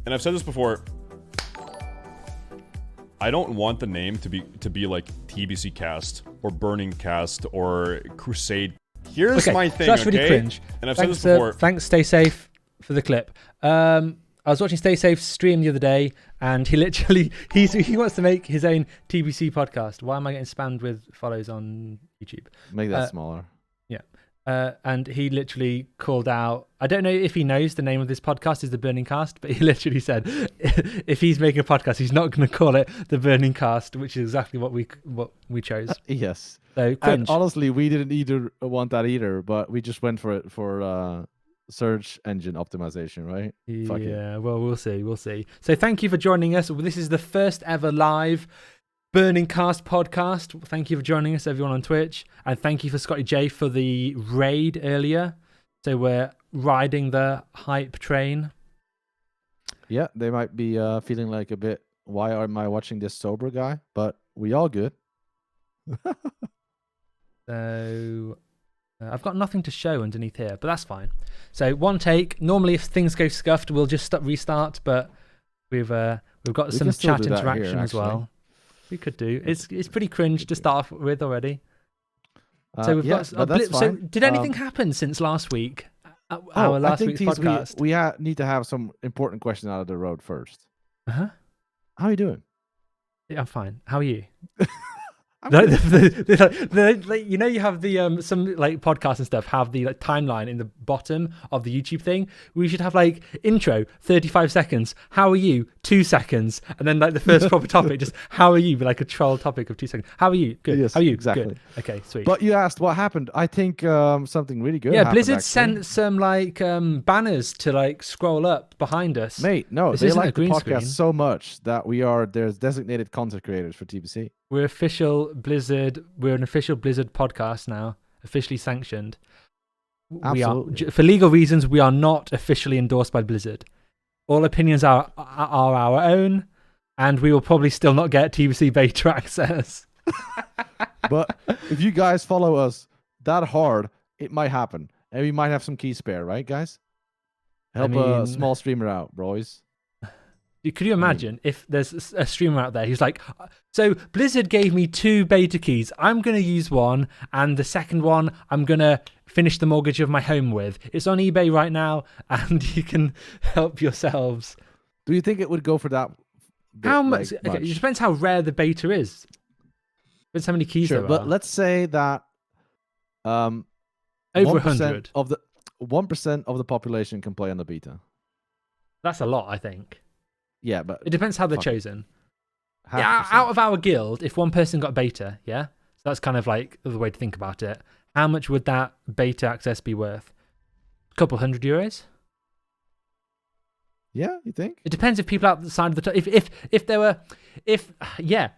and I've said this before, I don't want the name to be like TBC Cast or Burning Cast or Crusade. Here's my thing, so that's really cringe. And I've said this before. Thanks, Stay Safe, for the clip. I was watching Stay Safe's stream the other day, and he literally he wants to make his own TBC podcast. Why am I getting spammed with follows on YouTube? Make that smaller. Yeah. And he literally called out, I don't know if he knows the name of this podcast is The Burning Cast, but he literally said if he's making a podcast, he's not going to call it The Burning Cast, which is exactly what we chose. Yes. So cringe. And honestly, we didn't either want that either, but we just went for it for search engine optimization, right? Yeah, well, we'll see. So thank you for joining us. This is the first ever live Burning Cast podcast. Thank you for joining us, everyone on Twitch, and thank you for Scotty J for the raid earlier. So we're riding the hype train. Yeah, they might be feeling like a bit, why am I watching this sober guy? But we all good. So I've got nothing to show underneath here, but that's fine. So one take. Normally, if things go scuffed, we'll just restart. But we've got some chat interaction as well. We could do. It's pretty cringe to start with already. So we've got a blip. So did anything happen since last week? Our last week's podcast. We need to have some important questions out of the road first. How are you doing? Yeah, I'm fine. How are you? You know, you have the some like podcasts and stuff have the like timeline in the bottom of the YouTube thing. We should have like intro 35 seconds. How are you? 2 seconds, and then like the first proper topic, just how are you? Be like a troll topic of 2 seconds. How are you? Good. Yes, how are you? Exactly. Good. Okay, sweet. But you asked what happened. I think something really good. Yeah, Blizzard sent some like banners to like scroll up behind us. Mate, no, they like the podcast so much that there's designated content creators for TBC. We're official Blizzard. We're an official Blizzard podcast now, officially sanctioned. Absolutely. We are, for legal reasons, we are not officially endorsed by Blizzard. All opinions are our own, and we will probably still not get TBC beta access. But if you guys follow us that hard, it might happen, and we might have some keys spare, right, guys? Help a small streamer out, boys. Could you imagine if there's a streamer out there who's like, so Blizzard gave me 2 beta keys. I'm going to use one, and the second one I'm going to finish the mortgage of my home with. It's on eBay right now, and you can help yourselves. Do you think it would go for that? How much? Okay, it depends how rare the beta is. Depends how many keys there are. But let's say that over 100 of the 1% of the population can play on the beta. That's a lot, I think. Yeah, but it depends how they're chosen. Yeah, out of our guild, if one person got beta, yeah, so that's kind of like the way to think about it. How much would that beta access be worth? A couple €100? Yeah, you think? It depends if people outside of the top.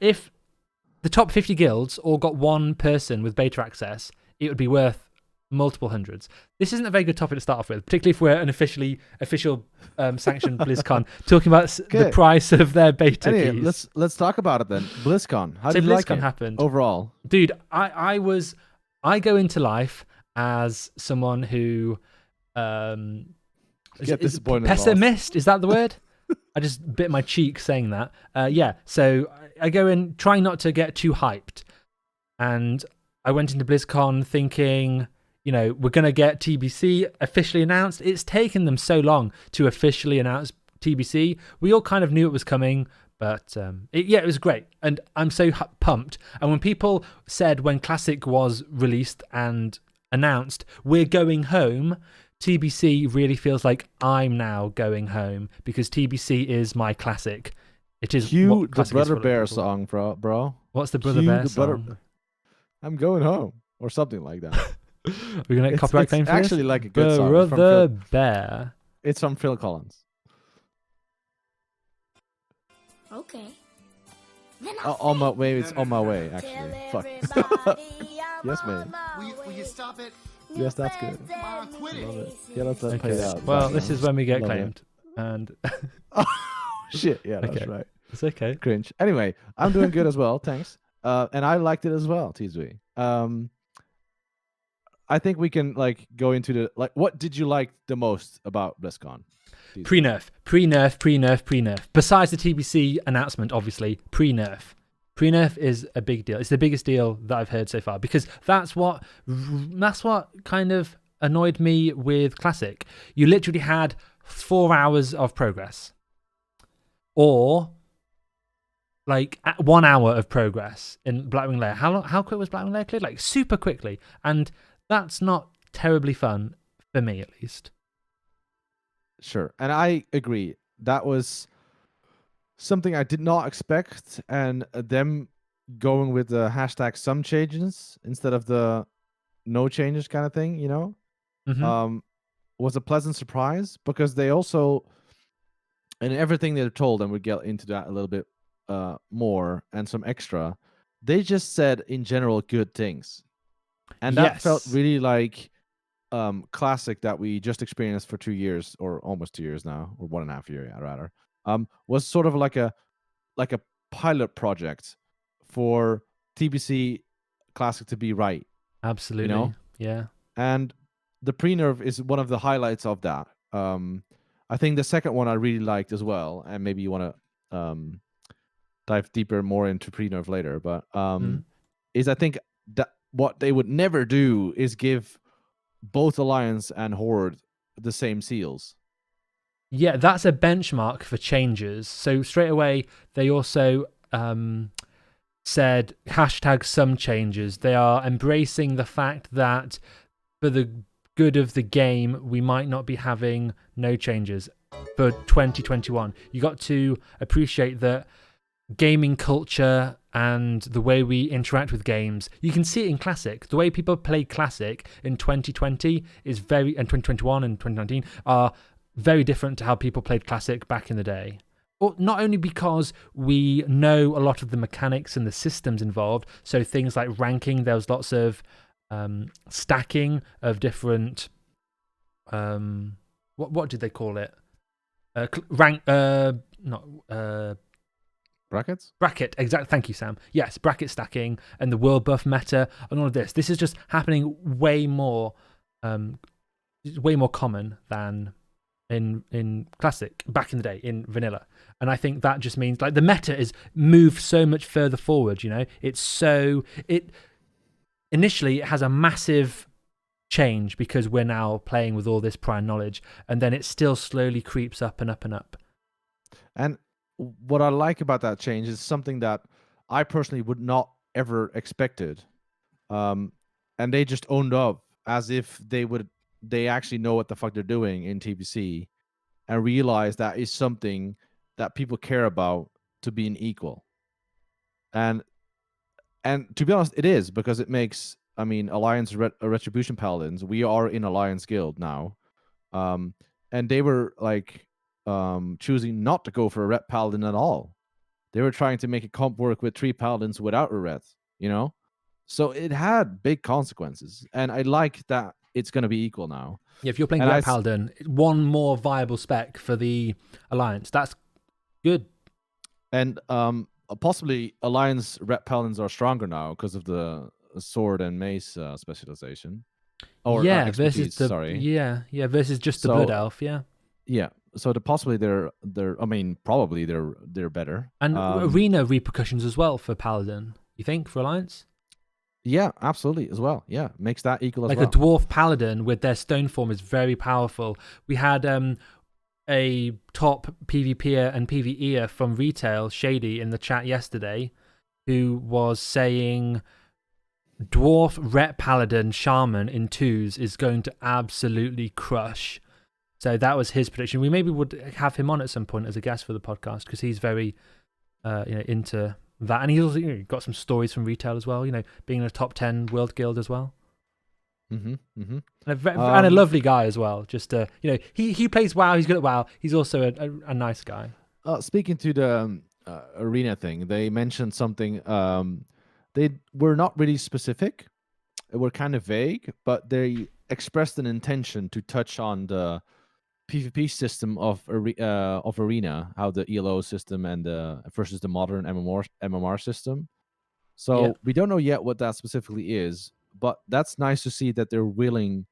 If the top 50 guilds all got one person with beta access, it would be worth multiple hundreds. This isn't a very good topic to start off with, particularly if we're an official sanctioned BlizzCon talking about the price of their beta keys. Let's talk about it then. BlizzCon. How did you like it happened overall? Dude, I go into life as someone who is pessimist. Is that the word? I just bit my cheek saying that. Yeah, so I go in trying not to get too hyped, and I went into BlizzCon thinking, you know, we're going to get TBC officially announced. It's taken them so long to officially announce TBC. We all kind of knew it was coming, but it was great. And I'm so pumped. And when people said when Classic was released and announced, we're going home, TBC really feels like I'm now going home because TBC is my Classic. It is the Brother Bear song, bro. What's the Brother Bear song? I'm going home or something like that. We're going to get copyright claim for this? It's actually like a good song. Brother Bear. It's from Phil Collins. Okay. On my way, it's on my way, actually. Fuck. Yes, man. Will you stop it? Yes, that's good. Come on, quit it. Love it. Yeah, let's play it out. Well, this is when we get claimed. And oh, shit. Yeah, that's right. It's okay. Cringe. Anyway, I'm doing good as well. Thanks. And I liked it as well, TZ. I think we can like go into the what did you like the most about BlizzCon? Pre-nerf. Besides the TBC announcement, obviously, pre-nerf. Pre-nerf is a big deal. It's the biggest deal that I've heard so far because that's what kind of annoyed me with Classic. You literally had 4 hours of progress, or like 1 hour of progress in Blackwing Lair. How quick was Blackwing Lair cleared? Like super quickly, and that's not terribly fun for me, at least. Sure, and I agree. That was something I did not expect, and them going with the hashtag some changes instead of the no changes kind of thing, was a pleasant surprise because they also, and everything they're told, and we'll get into that a little bit more and some extra, they just said in general good things. And that felt really like Classic that we just experienced for 2 years, or almost 2 years now, or 1.5 years rather, was sort of like a pilot project for TBC Classic to be right. Absolutely. Yeah. And the pre-nerf is one of the highlights of that. I think the second one I really liked as well, and maybe you want to dive deeper more into pre-nerf later, but is I think that what they would never do is give both Alliance and Horde the same seals. Yeah, that's a benchmark for changes. So straight away, they also said hashtag some changes. They are embracing the fact that for the good of the game, we might not be having no changes for 2021. You got to appreciate that gaming culture and the way we interact with games, you can see it in Classic. The way people play Classic in 2020 is and 2021 and 2019 are very different to how people played Classic back in the day. Well, not only because we know a lot of the mechanics and the systems involved, so things like ranking, there was lots of stacking of different what did they call it? Brackets? Bracket, exactly. Thank you, Sam. Yes, bracket stacking and the world buff meta and all of this. This is just happening way more common than in Classic back in the day in vanilla. And I think that just means like the meta is moved so much further forward. Initially it has a massive change because we're now playing with all this prior knowledge, and then it still slowly creeps up and up and up. And what I like about that change is something that I personally would not ever expected. And they just owned up as if they actually know what the fuck they're doing in TBC and realize that is something that people care about to being equal. And to be honest, it is, because it makes, Alliance Retribution Paladins, we are in Alliance Guild now. And they were like choosing not to go for a Ret Paladin at all. They were trying to make a comp work with 3 Paladins without a Ret, So it had big consequences. And I like that it's going to be equal now. Yeah, if you're playing Ret Paladin, one more viable spec for the Alliance. That's good. And possibly Alliance Ret Paladins are stronger now because of the sword and mace specialization. Or versus the sorry. Yeah, versus just the Blood Elf, yeah. Yeah. So probably they're better. And arena repercussions as well for Paladin, you think, for Alliance? Yeah, absolutely, as well. Yeah, makes that equal as well. Like a Dwarf Paladin with their stone form is very powerful. We had a top PvPer and PvEer from retail, Shady, in the chat yesterday, who was saying Dwarf Ret Paladin Shaman in 2s is going to absolutely crush. So that was his prediction. We maybe would have him on at some point as a guest for the podcast because he's very into that. And he's also got some stories from retail as well, being in a top 10 world guild as well. And a lovely guy as well. Just he plays WoW. He's good at WoW. He's also a nice guy. Speaking to the arena thing, they mentioned something. They were not really specific. They were kind of vague, but they expressed an intention to touch on the PvP system of arena, how the ELO system and versus the modern MMR system. So we don't know yet what that specifically is. But that's nice to see that they're willing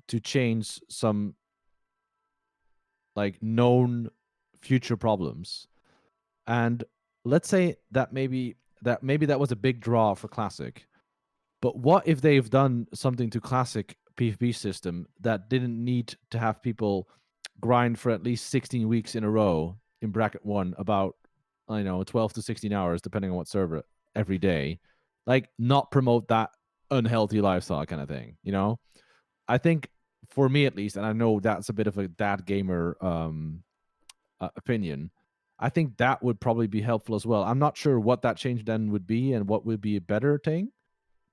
to change some like known future problems. And let's say that maybe that was a big draw for Classic. But what if they've done something to Classic PvP system that didn't need to have people grind for at least 16 weeks in a row in bracket 1 about 12 to 16 hours depending on what server every day, like not promote that unhealthy lifestyle kind of thing, I think for me at least, and I know that's a bit of a dad gamer opinion, I think that would probably be helpful as well. I'm not sure what that change then would be and what would be a better thing,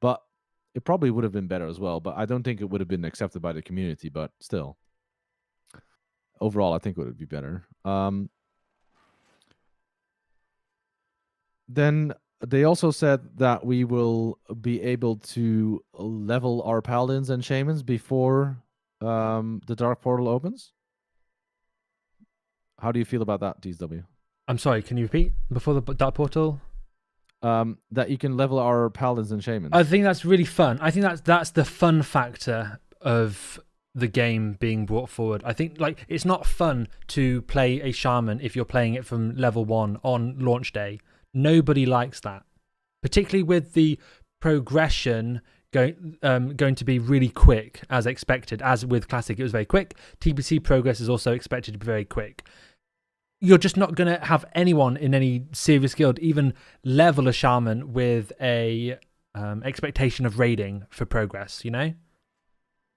but it probably would have been better as well. But I don't think it would have been accepted by the community, but still. Overall, I think it would be better. Then they also said that we will be able to level our paladins and shamans before the dark portal opens. How do you feel about that, TSW? I'm sorry, can you repeat? Before the dark portal? That you can level our paladins and shamans. I think that's really fun. I think that's the fun factor of the game being brought forward. I think like it's not fun to play a shaman if you're playing it from level 1 on launch day. Nobody likes that, particularly with the progression going to be really quick as expected. As with Classic, it was very quick. TBC progress is also expected to be very quick. You're just not going to have anyone in any serious guild even level a shaman with a expectation of raiding for progress, And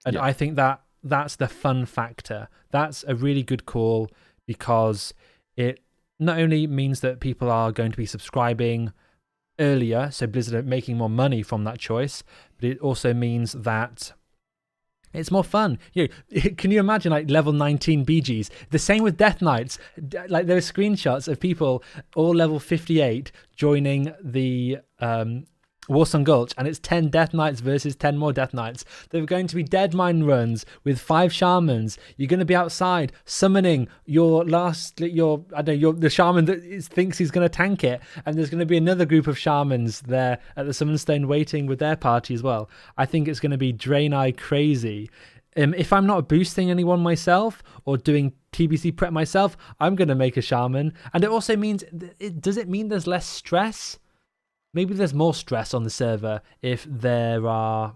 Yeah. I think that's the fun factor. That's a really good call because it not only means that people are going to be subscribing earlier, so Blizzard are making more money from that choice, but it also means that it's more fun. Can you imagine like level 19 BGs? The same with Death Knights. Like there are screenshots of people all level 58 joining the Warsong Gulch, and it's 10 Death Knights versus 10 more Death Knights. There are going to be dead mine runs with 5 shamans. You're going to be outside summoning the shaman that thinks he's going to tank it, and there's going to be another group of shamans there at the summon stone waiting with their party as well. I think it's going to be Draenei crazy. If I'm not boosting anyone myself or doing TBC prep myself, I'm going to make a shaman. And it also means, does it mean there's less stress? Maybe there's more stress on the server if there are,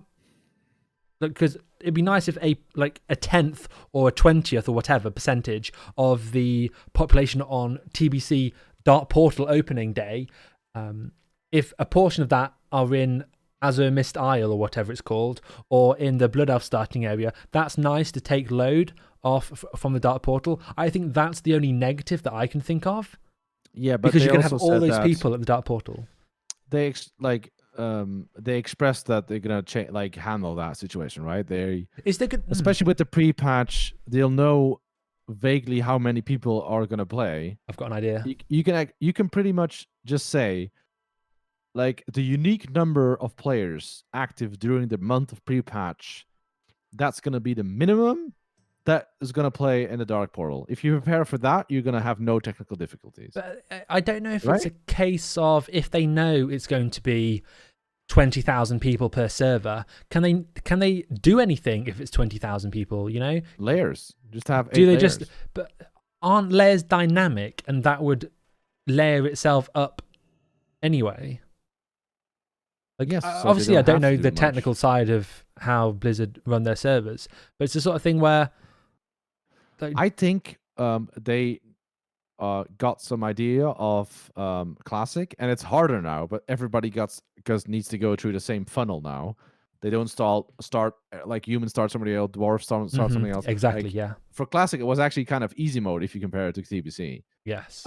because it'd be nice if a 10th or a 20th or whatever percentage of the population on TBC Dark Portal opening day, if a portion of that are in Azure Mist Isle or whatever it's called, or in the Blood Elf starting area, that's nice to take load off from the Dark Portal. I think that's the only negative that I can think of. Yeah, but because you can have also all said those that people at the Dark Portal. They expressed that they're gonna handle that situation, right? Is there good, especially with the pre-patch, they'll know vaguely how many people are gonna play. I've got an idea. You can pretty much just say, like, the unique number of players active during the month of pre-patch. That's gonna be the minimum that is going to play in the Dark Portal. If you prepare for that, you're going to have no technical difficulties. But I don't know if it's a case of, if they know it's going to be 20,000 people per server, can they do anything if it's 20,000 people, Layers. Just have 8 do they layers. but aren't layers dynamic, and that would layer itself up anyway? Yes. Obviously, I don't know the technical side of how Blizzard run their servers, but it's the sort of thing where I think they got some idea of Classic, and it's harder now. But everybody needs to go through the same funnel now. They don't start like humans start somebody else, dwarves start something else. Exactly, yeah. For Classic, it was actually kind of easy mode if you compare it to TBC. Yes.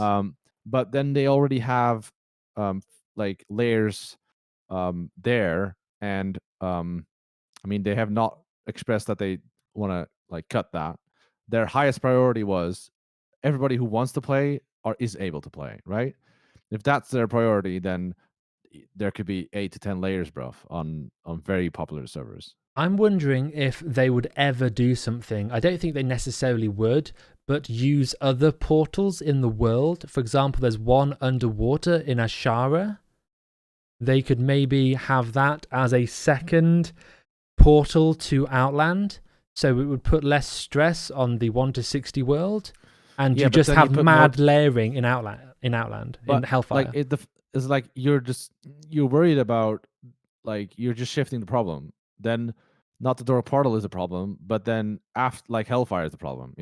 But then they already have layers there, and they have not expressed that they want to cut that. Their highest priority was everybody who wants to play or is able to play, right? If that's their priority, then there could be 8 to 10 layers, bruv, on very popular servers. I'm wondering if they would ever do something. I don't think they necessarily would, but use other portals in the world. For example, there's one underwater in Ashara. They could maybe have that as a second portal to Outland, so it would put less stress on the 1 to 60 world. and Yeah, you but just then you have put mad layering in Outland in But Hellfire. like it's like you're worried about, like, you're just shifting the problem. Then not the door portal is the problem, but then after, like, Hellfire is the problem.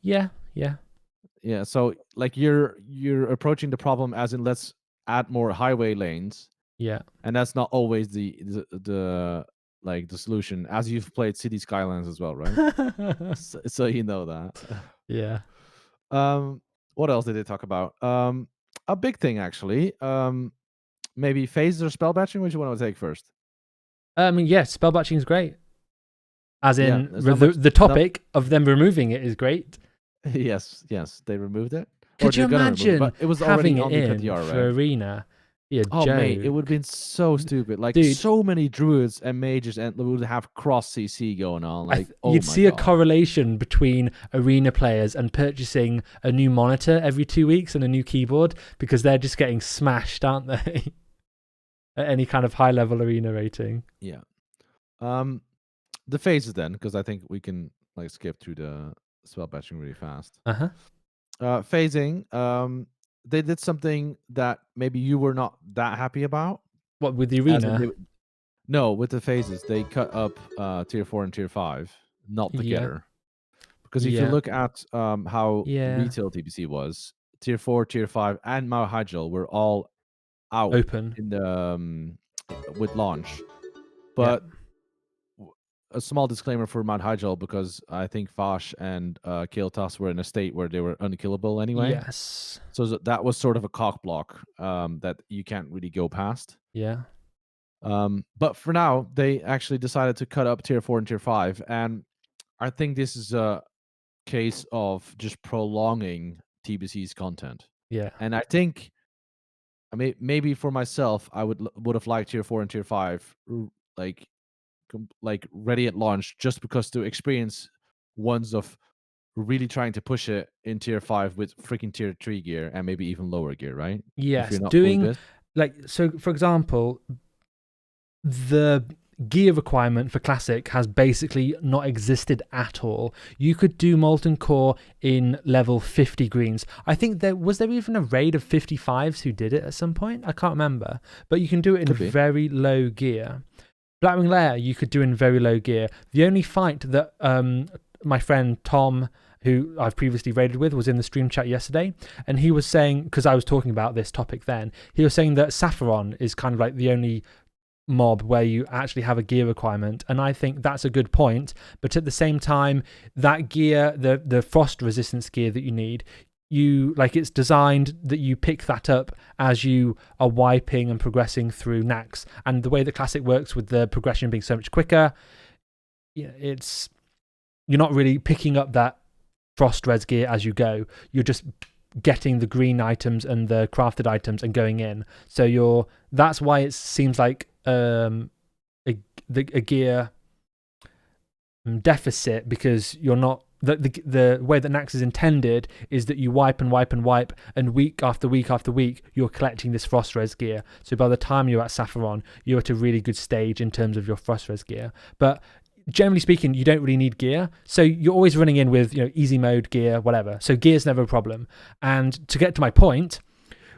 Yeah. Yeah. So like you're approaching the problem as in, let's add more highway lanes, Yeah. and that's not always the like the solution. As you've played City Skylines as well, right? So you know that. Yeah. What else did they talk about? A big thing actually. Maybe phases or spell batching. Which you want to take first? Yeah, spell batching is great. As Yeah, in, there's not much- the topic of them removing it is great. Yes, they removed it. Could you they're gonna remove it, imagine but it was having already it on the in PTR, for right? Arena? Yeah, Oh Joe. mate, it would have been so stupid. Like, Dude. so many druids and mages and would have cross CC going on. Like, You'd oh my see a God. correlation between Arena players and purchasing a new monitor every 2 weeks and a new keyboard, because they're just getting smashed, aren't they? At any kind of high level Arena rating. Yeah. The phases then, because I think we can like skip through the spell batching really fast. Phasing. They did something that maybe you were not that happy about. What, with the As in Arena? No, with the phases, they cut up tier 4 and tier 5, not together. Because if you look at how retail TBC was, tier 4, tier 5, and Mount Hyjal were all out Open in the with launch. But a small disclaimer for Mount Hyjal, because I think Vash and Kael'thas were in a state where they were unkillable anyway. Yes. So that was sort of a cock block that you can't really go past. Yeah. But for now, they actually decided to cut up tier 4 and tier 5. And I think this is a case of just prolonging TBC's content. Yeah. And I think, maybe for myself, I would have liked tier 4 and tier 5 like ready at launch, just because to experience ones of really trying to push it in tier 5 with freaking tier 3 gear and maybe even lower gear, right? Yes. Doing, like, so for example, the gear requirement for Classic has basically not existed at all. You could do Molten Core in level 50 greens. I think there even a raid of 55s who did it at some point. I can't remember, but you can do it in very low gear. Blackwing Lair you could do in very low gear. The only fight that my friend Tom, who I've previously raided with, was in the stream chat yesterday, and he was saying, because I was talking about this topic then, he was saying that Sapphiron is kind of like the only mob where you actually have a gear requirement, and I think that's a good point. But at the same time, that gear, the frost resistance gear that you need, it's designed that you pick that up as you are wiping and progressing through Nax. And the way that Classic works with the progression being so much quicker, you're not really picking up that frost res gear as you go. You're just getting the green items and the crafted items and going in. So that's why it seems like a gear deficit, because you're not the way that Nax is intended is that you wipe and wipe and wipe, and week after week after week you're collecting this frost res gear. So by the time you're at Sapphiron, you're at a really good stage in terms of your frost res gear. But generally speaking, you don't really need gear, so you're always running in with easy mode gear, whatever. So gear's never a problem. And to get to my point,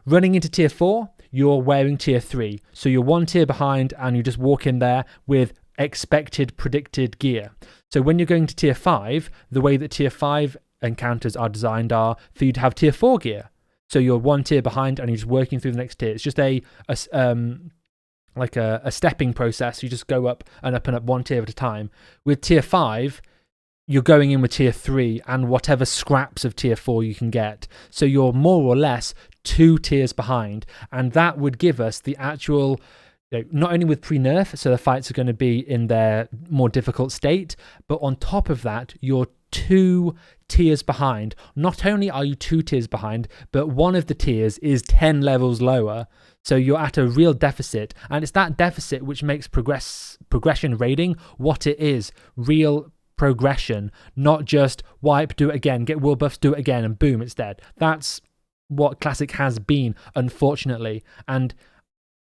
running into tier 4, you're wearing tier 3, so you're one tier behind, and you just walk in there with expected predicted gear. So when you're going to tier 5, the way that tier 5 encounters are designed are for you to have tier 4 gear. So you're one tier behind and you're just working through the next tier. It's just a stepping process. You just go up and up and up one tier at a time. With tier 5, you're going in with tier 3 and whatever scraps of tier 4 you can get. So you're more or less 2 tiers behind. And that would give us the actual, not only with pre-nerf, so the fights are going to be in their more difficult state, but on top of that, you're 2 tiers behind. Not only are you 2 tiers behind, but one of the tiers is 10 levels lower. So you're at a real deficit, and it's that deficit which makes progression raiding what it is, real progression, not just wipe, do it again, get world buffs, do it again, and boom, it's dead. That's what Classic has been, unfortunately. And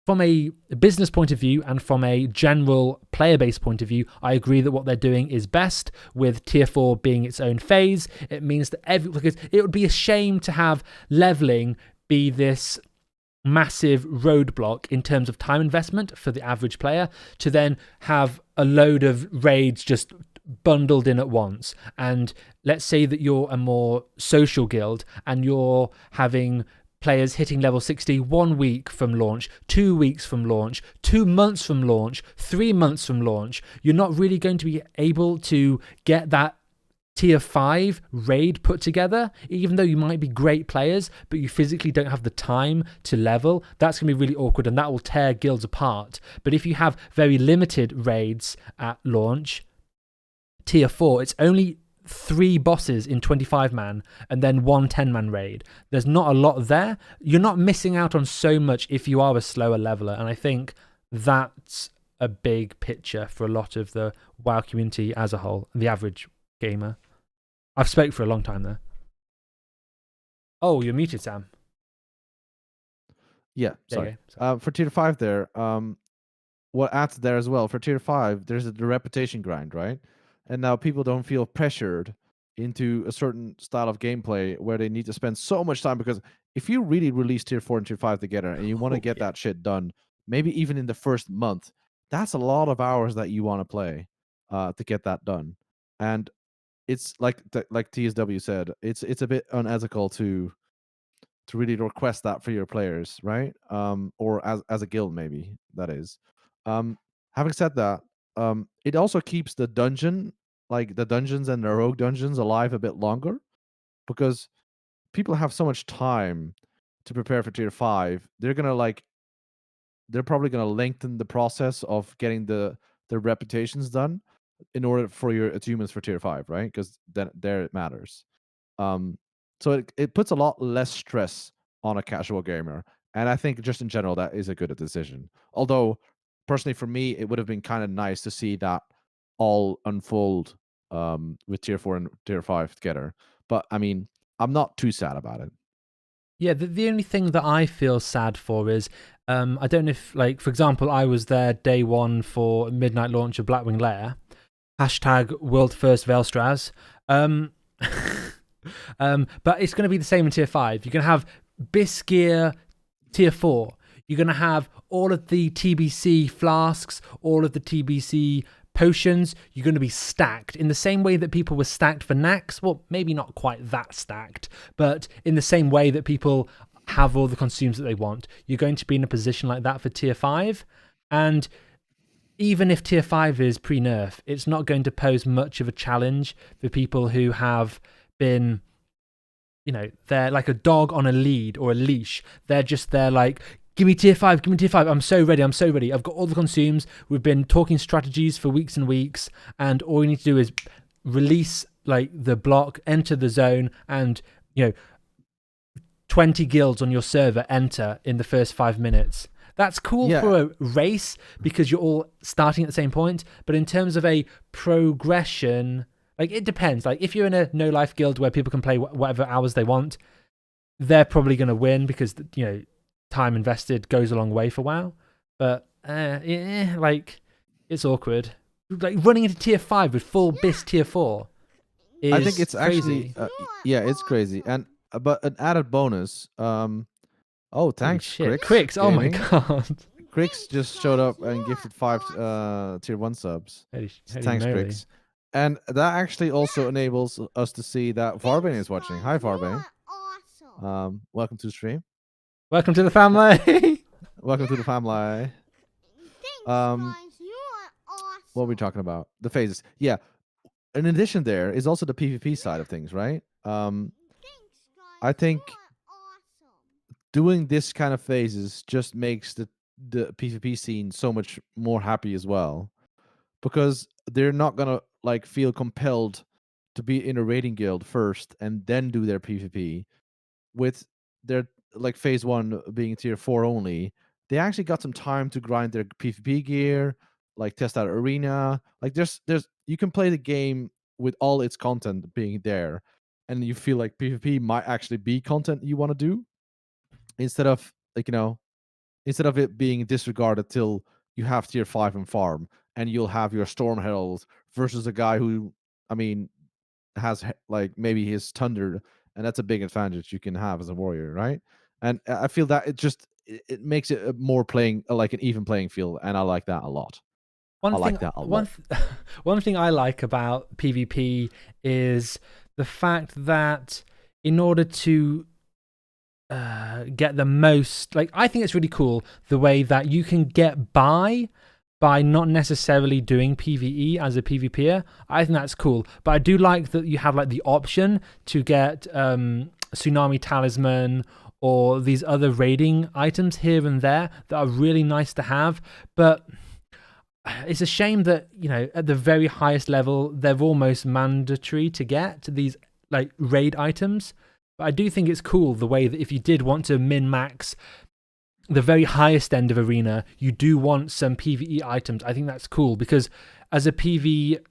from a business point of view and from a general player base point of view, I agree that what they're doing is best, with tier 4 being its own phase. It means that because it would be a shame to have leveling be this massive roadblock in terms of time investment for the average player, to then have a load of raids just bundled in at once. And let's say that you're a more social guild and you're having players hitting level 60 1 week from launch, 2 weeks from launch, 2 months from launch, 3 months from launch. You're not really going to be able to get that tier 5 raid put together, even though you might be great players, but you physically don't have the time to level. That's going to be really awkward, and that will tear guilds apart. But if you have very limited raids at launch, tier 4, it's only 3 bosses in 25-man and then 1 10-man raid. There's not a lot there. You're not missing out on so much if you are a slower leveler, and I think that's a big picture for a lot of the WoW community as a whole, the average gamer. I've spoke for a long time there. Oh, you're muted, Sam. Yeah, sorry. For tier 5 there, what adds there as well, for tier 5, there's the reputation grind, right? And now people don't feel pressured into a certain style of gameplay where they need to spend so much time, because if you really release tier 4 and tier 5 together and you want to get that shit done, maybe even in the first month, that's a lot of hours that you want to play to get that done. And it's like TSW said, it's a bit unethical to really request that for your players, right? Or as a guild, maybe, that is. Having said that, it also keeps the dungeon, like the dungeons and the rogue dungeons, alive a bit longer, because people have so much time to prepare for tier 5. They're probably gonna lengthen the process of getting the reputations done in order for your achievements for tier 5, right? Because then there it matters. So it puts a lot less stress on a casual gamer, and I think just in general that is a good decision. Although personally for me, it would have been kind of nice to see that all unfold with tier 4 and tier 5 together. But I mean, I'm not too sad about it. Yeah, the only thing that I feel sad for is, I don't know if, like, for example, I was there day 1 for midnight launch of Blackwing Lair. # world first Veilstraz. But it's going to be the same in tier 5. You're going to have Bisgear tier 4. You're going to have all of the TBC flasks, all of the TBC potions. You're going to be stacked in the same way that people were stacked for Nax. Well, maybe not quite that stacked, but in the same way that people have all the consumes that they want. You're going to be in a position like that for tier 5. And even if tier 5 is pre-nerf, it's not going to pose much of a challenge for people who have been, they're like a dog on a lead or a leash. They're just there like, give me tier 5, give me tier 5. I'm so ready. I've got all the consumes. We've been talking strategies for weeks and weeks, and all you need to do is release like the block, enter the zone, and 20 guilds on your server enter in the first 5 minutes. That's cool for a race because you're all starting at the same point. But in terms of a progression, like, it depends. Like, if you're in a no-life guild where people can play whatever hours they want, they're probably going to win because, time invested goes a long way for WoW. But, it's awkward. Like, running into tier 5 with full BIS tier 4 is I think it's crazy. actually, it's crazy. And but an added bonus, oh, thanks, Crix. Oh my god. Crix just showed up and gifted 5 tier 1 subs. Thanks, Crix. And that actually also enables us to see that Farbane is watching. Hi, Farbane. Awesome. Welcome to the stream. Welcome to the family. Welcome to the family. Thanks, guys. You are awesome. What are we talking about? The phases. Yeah. In addition, there is also the PvP side of things, right? Thanks, guys. I think You are awesome. doing this kind of phases just makes the PvP scene so much more happy as well, because they're not gonna like feel compelled to be in a raiding guild first and then do their PvP. With their like phase 1 being tier 4 only, they actually got some time to grind their PvP gear, like test out arena. Like there's you can play the game with all its content being there, and you feel like PvP might actually be content you want to do, instead of like instead of it being disregarded till you have tier 5 and farm, and you'll have your Storm Herald versus a guy who, I mean, has like maybe his Thunder, and that's a big advantage you can have as a warrior, right? And I feel that it makes it a more playing like an even playing field, and I like that a lot. Like that a lot. One thing I like about PvP is the fact that in order to get the most, like, I think it's really cool the way that you can get by not necessarily doing PvE as a PvPer. I think that's cool, but I do like that you have like the option to get Tsunami Talisman or these other raiding items here and there that are really nice to have. But it's a shame that, you know, at the very highest level, they're almost mandatory to get these like raid items. But I do think it's cool the way that if you did want to min-max the very highest end of Arena, you do want some PvE items. I think that's cool because as a PvPer,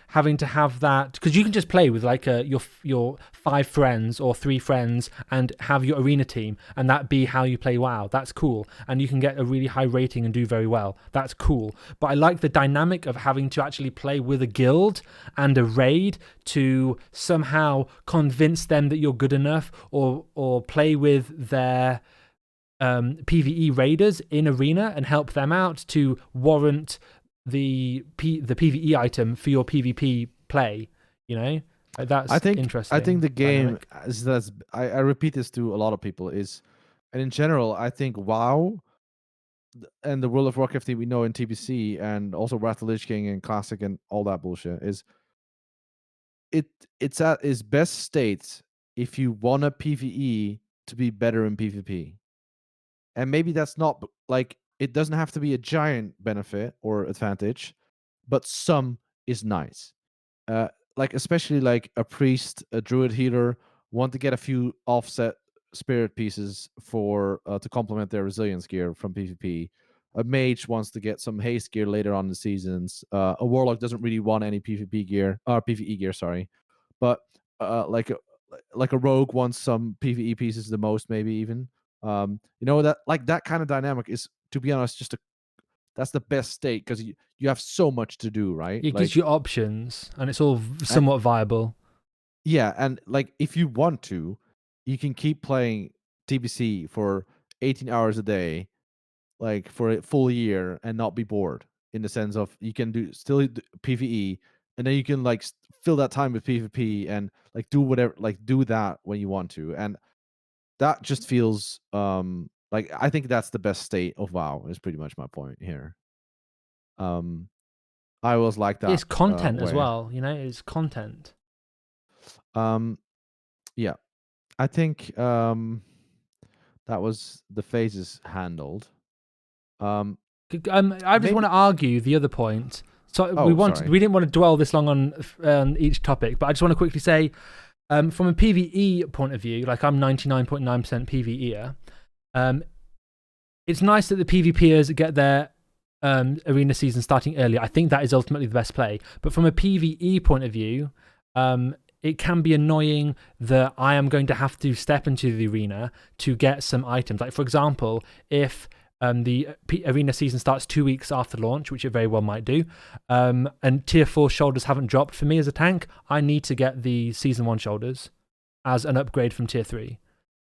having to have that, because you can just play with like your 5 friends or 3 friends and have your arena team, and that be how you play WoW. That's cool, and you can get a really high rating and do very well. That's cool. But I like the dynamic of having to actually play with a guild and a raid to somehow convince them that you're good enough, or play with their PvE raiders in arena and help them out to warrant the PvE item for your PvP play, you know? Like that's interesting. I think the game is I repeat this to a lot of people is, and in general, I think WoW and the World of Warcraft that we know in TBC and also Wrath of the Lich King and Classic and all that bullshit is it's at its best state if you want a PvE to be better in PvP. And maybe that's not like, it doesn't have to be a giant benefit or advantage, but some is nice. Like especially like a priest, a druid healer want to get a few offset spirit pieces for to complement their resilience gear from PvP. A mage wants to get some haste gear later on in the seasons. A warlock doesn't really want any PvP gear or PvE gear, sorry. But like a rogue wants some PvE pieces the most, maybe even. You know, that like that kind of dynamic is, to be honest, that's the best state because you have so much to do, right? It gives you options, and it's all somewhat viable. Yeah, and like if you want to, you can keep playing TBC for 18 hours a day, like for a full year, and not be bored. In the sense of you can do PvE, and then you can like fill that time with PvP and like do whatever, like do that when you want to, and that just feels like, I think that's the best state of WoW is pretty much my point here. I always like that. It's content as well, you know, it's content. Yeah, I think that was the phases handled. I just want to argue the other point. So sorry. we didn't want to dwell this long on each topic, but I just want to quickly say, from a PvE point of view, like I'm 99.9% PvEer. It's nice that the PvPers get their arena season starting early. I think that is ultimately the best play. But from a PvE point of view, it can be annoying that I am going to have to step into the arena to get some items. Like, for example, if the arena season starts 2 weeks after launch, which it very well might do, and tier 4 shoulders haven't dropped for me as a tank, I need to get the season 1 shoulders as an upgrade from tier 3.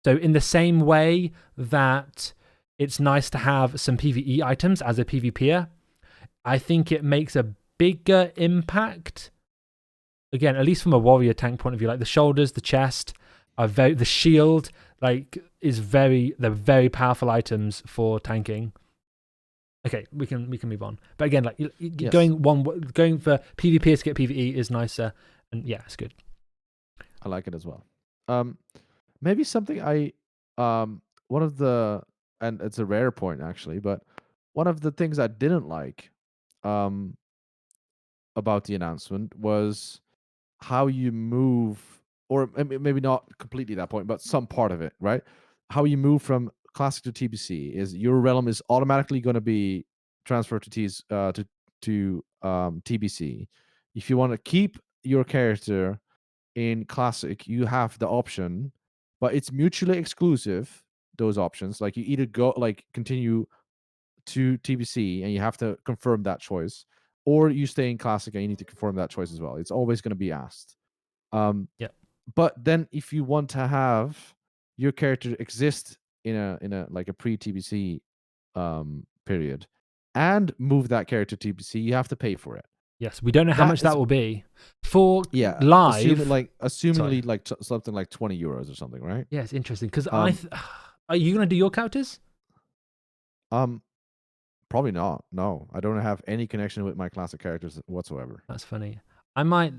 So in the same way that it's nice to have some PvE items as a PvPer, I think it makes a bigger impact. Again, at least from a warrior tank point of view, like the shoulders, the chest, the shield, like they're very powerful items for tanking. Okay, we can move on. But again, like yes. going for PvP to get PvE is nicer, and yeah, it's good. I like it as well. Maybe something one of the, and it's a rare point actually, but one of the things I didn't like about the announcement was how you move, or maybe not completely that point, but some part of it, right? How you move from Classic to TBC is your realm is automatically going to be transferred to TBC. If you want to keep your character in Classic, you have the option, but it's mutually exclusive those options. Like you either continue to TBC and you have to confirm that choice, or you stay in classic and you need to confirm that choice as well. It's always going to be asked. Yeah. But then if you want to have your character exist in a like a pre-TBC period and move that character to TBC, you have to pay for it. Yes, we don't know how much that will be for live. Assumingly like something like €20 or something, right? Yeah, it's interesting because are you going to do your characters? Probably not. No, I don't have any connection with my classic characters whatsoever. That's funny. I might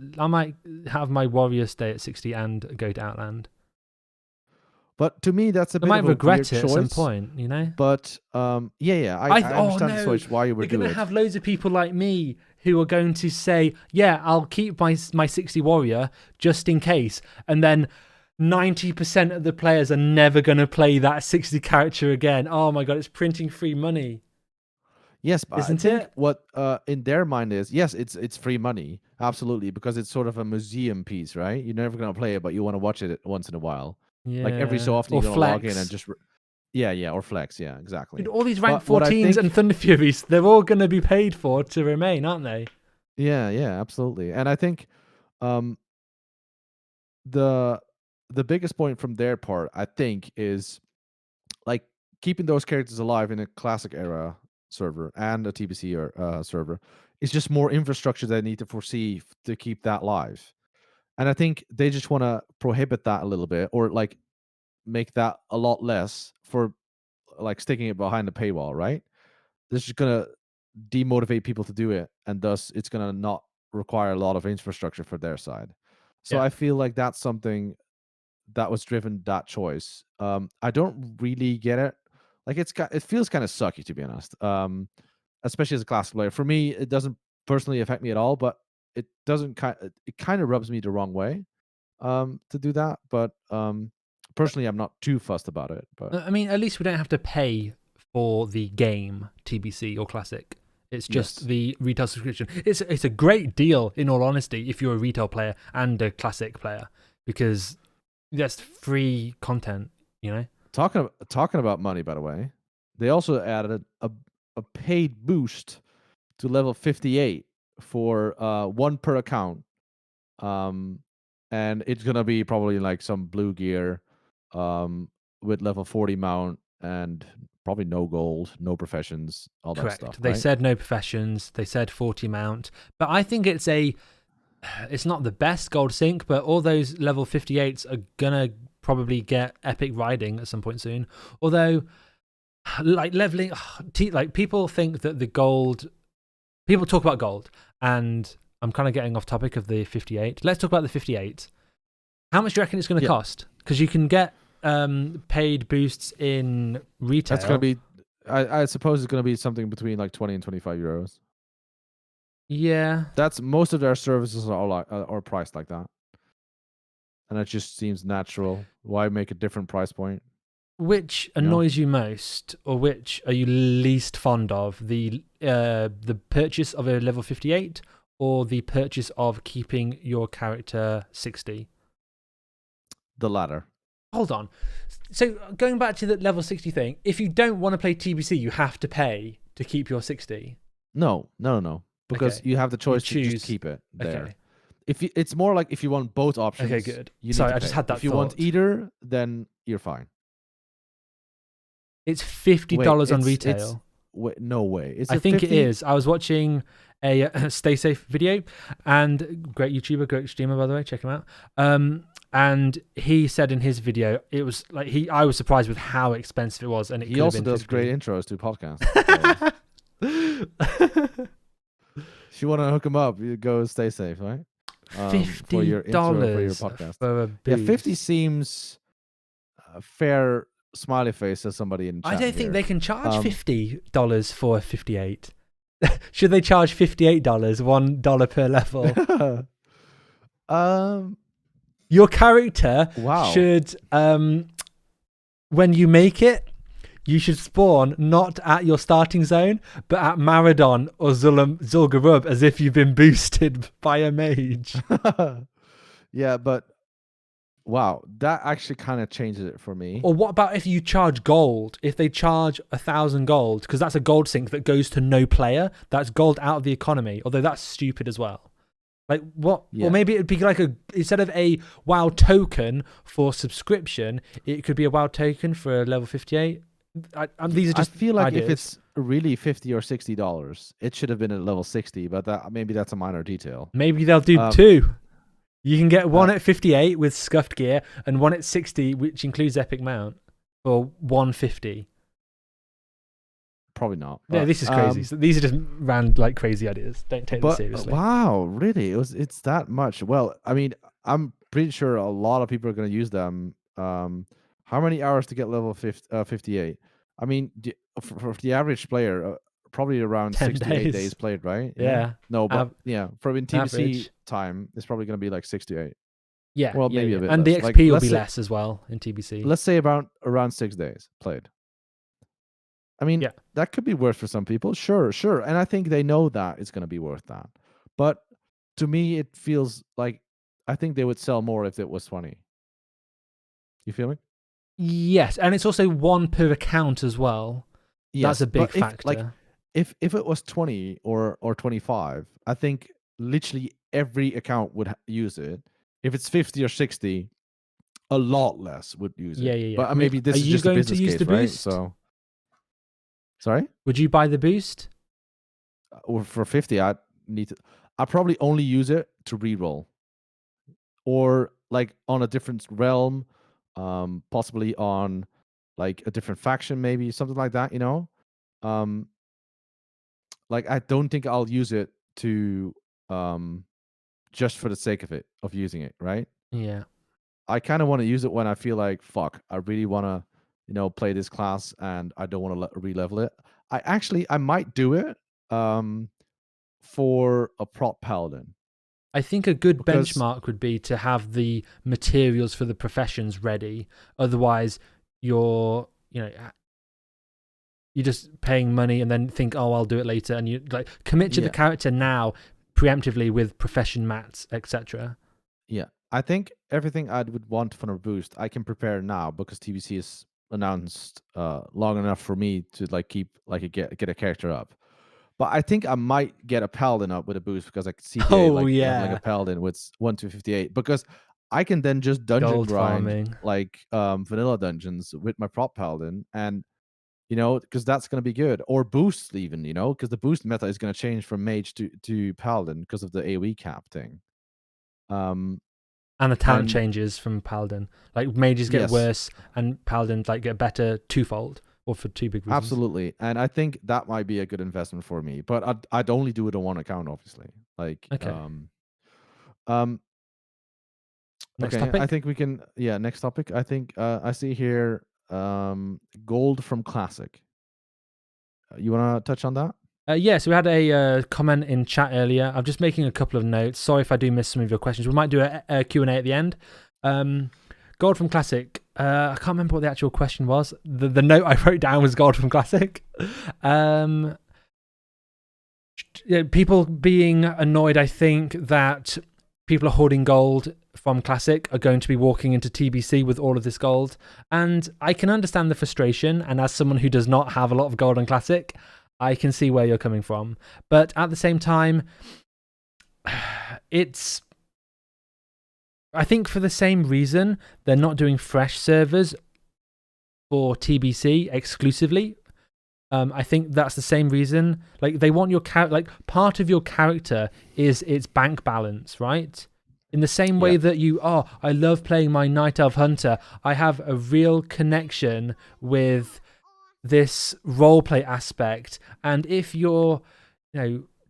have my warrior stay at 60 and go to Outland. But to me, that's a bit I might of a regret weird it choice, at some point, you know. But I understand the choice why you would do it. You're going to have loads of people like me who are going to say, "Yeah, I'll keep my 60 warrior just in case," and then 90% of the players are never going to play that 60 character again. Oh my god, it's printing free money. Yes, but Isn't I think it? what in their mind is, yes, it's free money, absolutely, because it's sort of a museum piece, right? You're never gonna play it, but you want to watch it once in a while. Yeah. Like every so often, Or you're gonna log in flex. and just or flex, yeah, exactly. Dude, all these rank But what I 14s think- and Thunder Furies, they're all going to be paid for to remain, aren't they? Yeah, absolutely. And I think the biggest point from their part, I think, is like keeping those characters alive in a classic era server and a TBC or server is just more infrastructure they need to foresee to keep that live. And I think they just want to prohibit that a little bit, or like make that a lot less for like sticking it behind the paywall, right? This is gonna demotivate people to do it, and thus it's gonna not require a lot of infrastructure for their side. So Yeah. I feel like that's something that was driven that choice. I don't really get it. Like it feels kind of sucky, to be honest. Especially as a classic player. For me, it doesn't personally affect me at all, but it kind of rubs me the wrong way to do that. But personally, I'm not too fussed about it. But I mean, at least we don't have to pay for the game, TBC or Classic. It's just Yes. the retail subscription. It's a great deal, in all honesty, if you're a retail player and a Classic player, because that's free content, you know? talking about money, by the way, they also added a paid boost to level 58 for one per account. And it's gonna be probably like some blue gear with level 40 mount and probably no gold, no professions, all that Correct. stuff. They right? said no professions. They said 40 mount. But I think it's not the best gold sync, but all those level 58s are gonna probably get epic riding at some point soon. Although, like leveling, like people think that the gold, people talk about gold, and I'm kind of getting off topic of the 58. Let's talk about the 58. How much do you reckon it's going to cost? Because you can get paid boosts in retail. That's gonna be, I suppose it's gonna be something between like 20 and 25 euros. Yeah. That's most of their services are like are priced like that, and it just seems natural. Why make a different price point? Which annoys you most, or which are you least fond of? The purchase of a level 58, or the purchase of keeping your character 60? The latter. Hold on. So going back to the level 60 thing, if you don't want to play TBC, you have to pay to keep your 60. No. Because Okay. you have the choice to choose. just keep it there. Okay. It's more like if you want both options. Okay, good. You need Sorry, to I just pay. had that If you want thought. either, then you're fine. It's $50 Wait, on it's- retail. Wait, no way. I think it is. I was watching a Stay Safe video, and great YouTuber, great streamer, by the way. Check him out. And he said in his video, it was like I was surprised with how expensive it was, and it He could have also been does 50. great intros to podcasts. So if you want to hook him up, you go Stay Safe, right? For your intro for your $50 podcast. for a Yeah, boost. 50 seems a fair smiley face, says somebody in chat. I don't think here. they can charge Um, $50 for a 58. Should they charge $58, $1 per level? Your character Wow. should, when you make it, you should spawn not at your starting zone, but at Maradon or Zul'Gurub, as if you've been boosted by a mage. Yeah, but Wow, that actually kind of changes it for me. Or what about if you charge gold? If they charge 1,000 gold, because that's a gold sink that goes to no player, that's gold out of the economy. Although that's stupid as well. Like what? Yeah. Or maybe it'd be like instead of a WoW token for subscription, it could be a WoW token for a level 58. These are just I feel like ideas. if it's really $50 or $60, it should have been at level 60, but maybe that's a minor detail. Maybe they'll do two. You can get one at 58 with scuffed gear and one at 60, which includes epic mount, for 150. Probably not. Yeah, this is crazy. So these are just like crazy ideas. Don't take them seriously. Wow, really? It's that much. Well, I mean, I'm pretty sure a lot of people are going to use them. How many hours to get level 58? I mean, for the average player, probably around 6 to 8 days played, right? Yeah. No, but for in TBC average time, it's probably going to be like 6 to 8. Yeah. Well, maybe a bit and less. the XP will be less as well in TBC. Let's say around 6 days played. I mean, that could be worth for some people. Sure. And I think they know that it's going to be worth that. But to me, it feels like I think they would sell more if it was 20. You feel me? Yes. And it's also one per account as well. Yes, that's a big factor. If it was 20 or 25, I think literally every account would use it. If it's 50 or 60, a lot less would use it. Yeah. But maybe this is just a business case, right? So, sorry? Would you buy the boost? For 50, I probably only use it to reroll, or like on a different realm, possibly on like a different faction, maybe something like that. Like I don't think I'll use it to just for the sake of using it, right? Yeah. I kind of want to use it when I feel like, fuck, I really want to, play this class and I don't want to re-level it. I might do it for a prop paladin. I think a good benchmark would be to have the materials for the professions ready. Otherwise, you're just paying money and then think, oh, I'll do it later. And you like commit to the character now preemptively with profession mats, etc. Yeah. I think everything I would want for a boost, I can prepare now because TBC is announced long enough for me to like keep like get a character up. But I think I might get a paladin up with a boost because I can see like a paladin with 1 to 58 because I can then just dungeon grind farming. Like vanilla dungeons with my prop paladin and because that's going to be good, or boosts even, because the boost meta is going to change from mage to paladin because of the AoE cap thing. And the talent changes from paladin. Like mages get worse and paladins like get better twofold. Or for two big reasons. Absolutely. And I think that might be a good investment for me. But I'd only do it on one account, obviously. Like okay. Next topic? I think we can next topic. I think I see here gold from Classic. You wanna touch on that? So we had a comment in chat earlier. I'm just making a couple of notes. Sorry if I do miss some of your questions. We might do a Q&A at the end. Gold from Classic. I can't remember what the actual question was. The note I wrote down was gold from Classic. People being annoyed, I think, that people are hoarding gold from Classic are going to be walking into TBC with all of this gold. And I can understand the frustration. And as someone who does not have a lot of gold on Classic, I can see where you're coming from. But at the same time, I think for the same reason, they're not doing fresh servers for TBC exclusively. I think that's the same reason. Like they want your like part of your character is its bank balance, right? In the same way that I love playing my Night Elf Hunter. I have a real connection with this roleplay aspect. And if you're,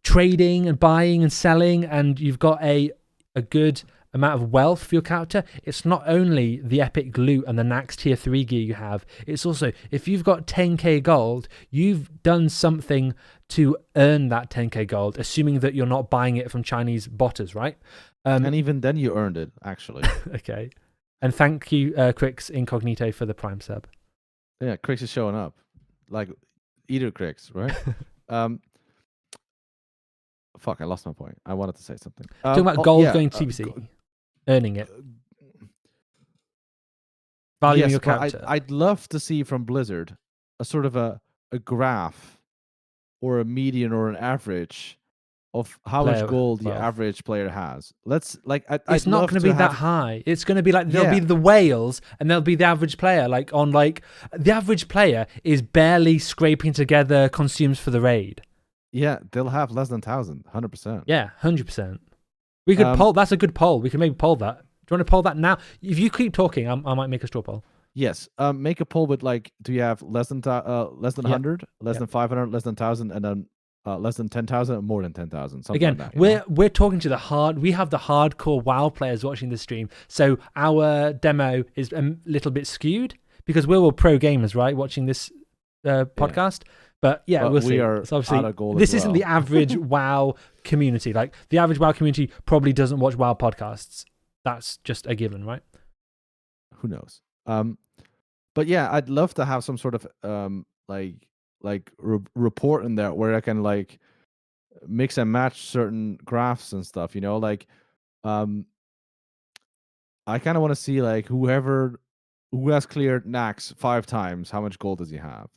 trading and buying and selling, and you've got a good amount of wealth for your character, it's not only the epic loot and the Nax tier 3 gear you have, it's also if you've got 10k gold, you've done something to earn that 10k gold, assuming that you're not buying it from Chinese botters, right? And even then you earned it, actually. Okay. And thank you, Crix Incognito, for the Prime sub. Yeah, Crix is showing up. Like, either Crix, right? Fuck, I lost my point. I wanted to say something. Talking about gold going to TBC. Earning it. valuing yes, your but character. I'd love to see from Blizzard a sort of a graph or a median or an average of how Player much gold the wealth. average player has. Let's like It's I'd not love going to be have, that high. It's going to be like there'll Yeah. be the whales and there'll be the average player. Like the average player is barely scraping together consumes for the raid. Yeah, they'll have less than 1,000, 100%. Yeah, 100%. We could poll. That's a good poll. We can maybe poll that. Do you want to poll that now? If you keep talking, I might make a straw poll. Yes. Make a poll with like, do you have less than 100, less than 500, less than 1,000, and then less than 10,000, and more than 10,000. Again, like that, we're talking to we have the hardcore WoW players watching the stream, so our demo is a little bit skewed because we're all pro gamers, right? Watching this podcast, but we'll see. So obviously, this isn't the average WoW community. Like the average WoW community probably doesn't watch WoW podcasts. That's just a given, right? Who knows? But yeah, I'd love to have some sort of report in there where I can like mix and match certain graphs and stuff. Like I kind of want to see like who has cleared Nax 5 times, how much gold does he have?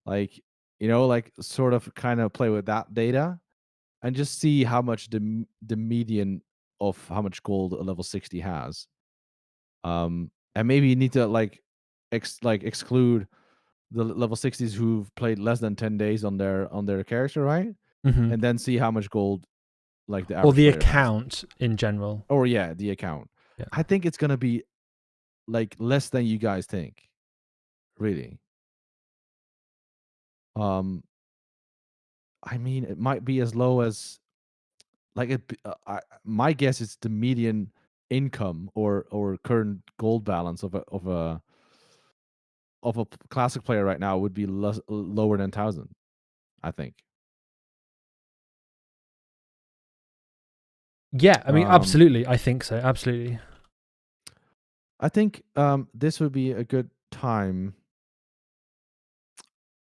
Like like sort of kind of play with that data and just see how much the median of how much gold a level 60 has. And maybe you need to like exclude the level 60s who've played less than 10 days on their character, right? Mm-hmm. And then see how much gold like the or the average player account in general. Or the account. Yeah. I think it's gonna be like less than you guys think, really. I mean, it might be as low as like my guess is the median income or current gold balance of a classic player right now would be lower than 1,000, I think. Yeah, I mean, absolutely. I think so. Absolutely. I think this would be a good time.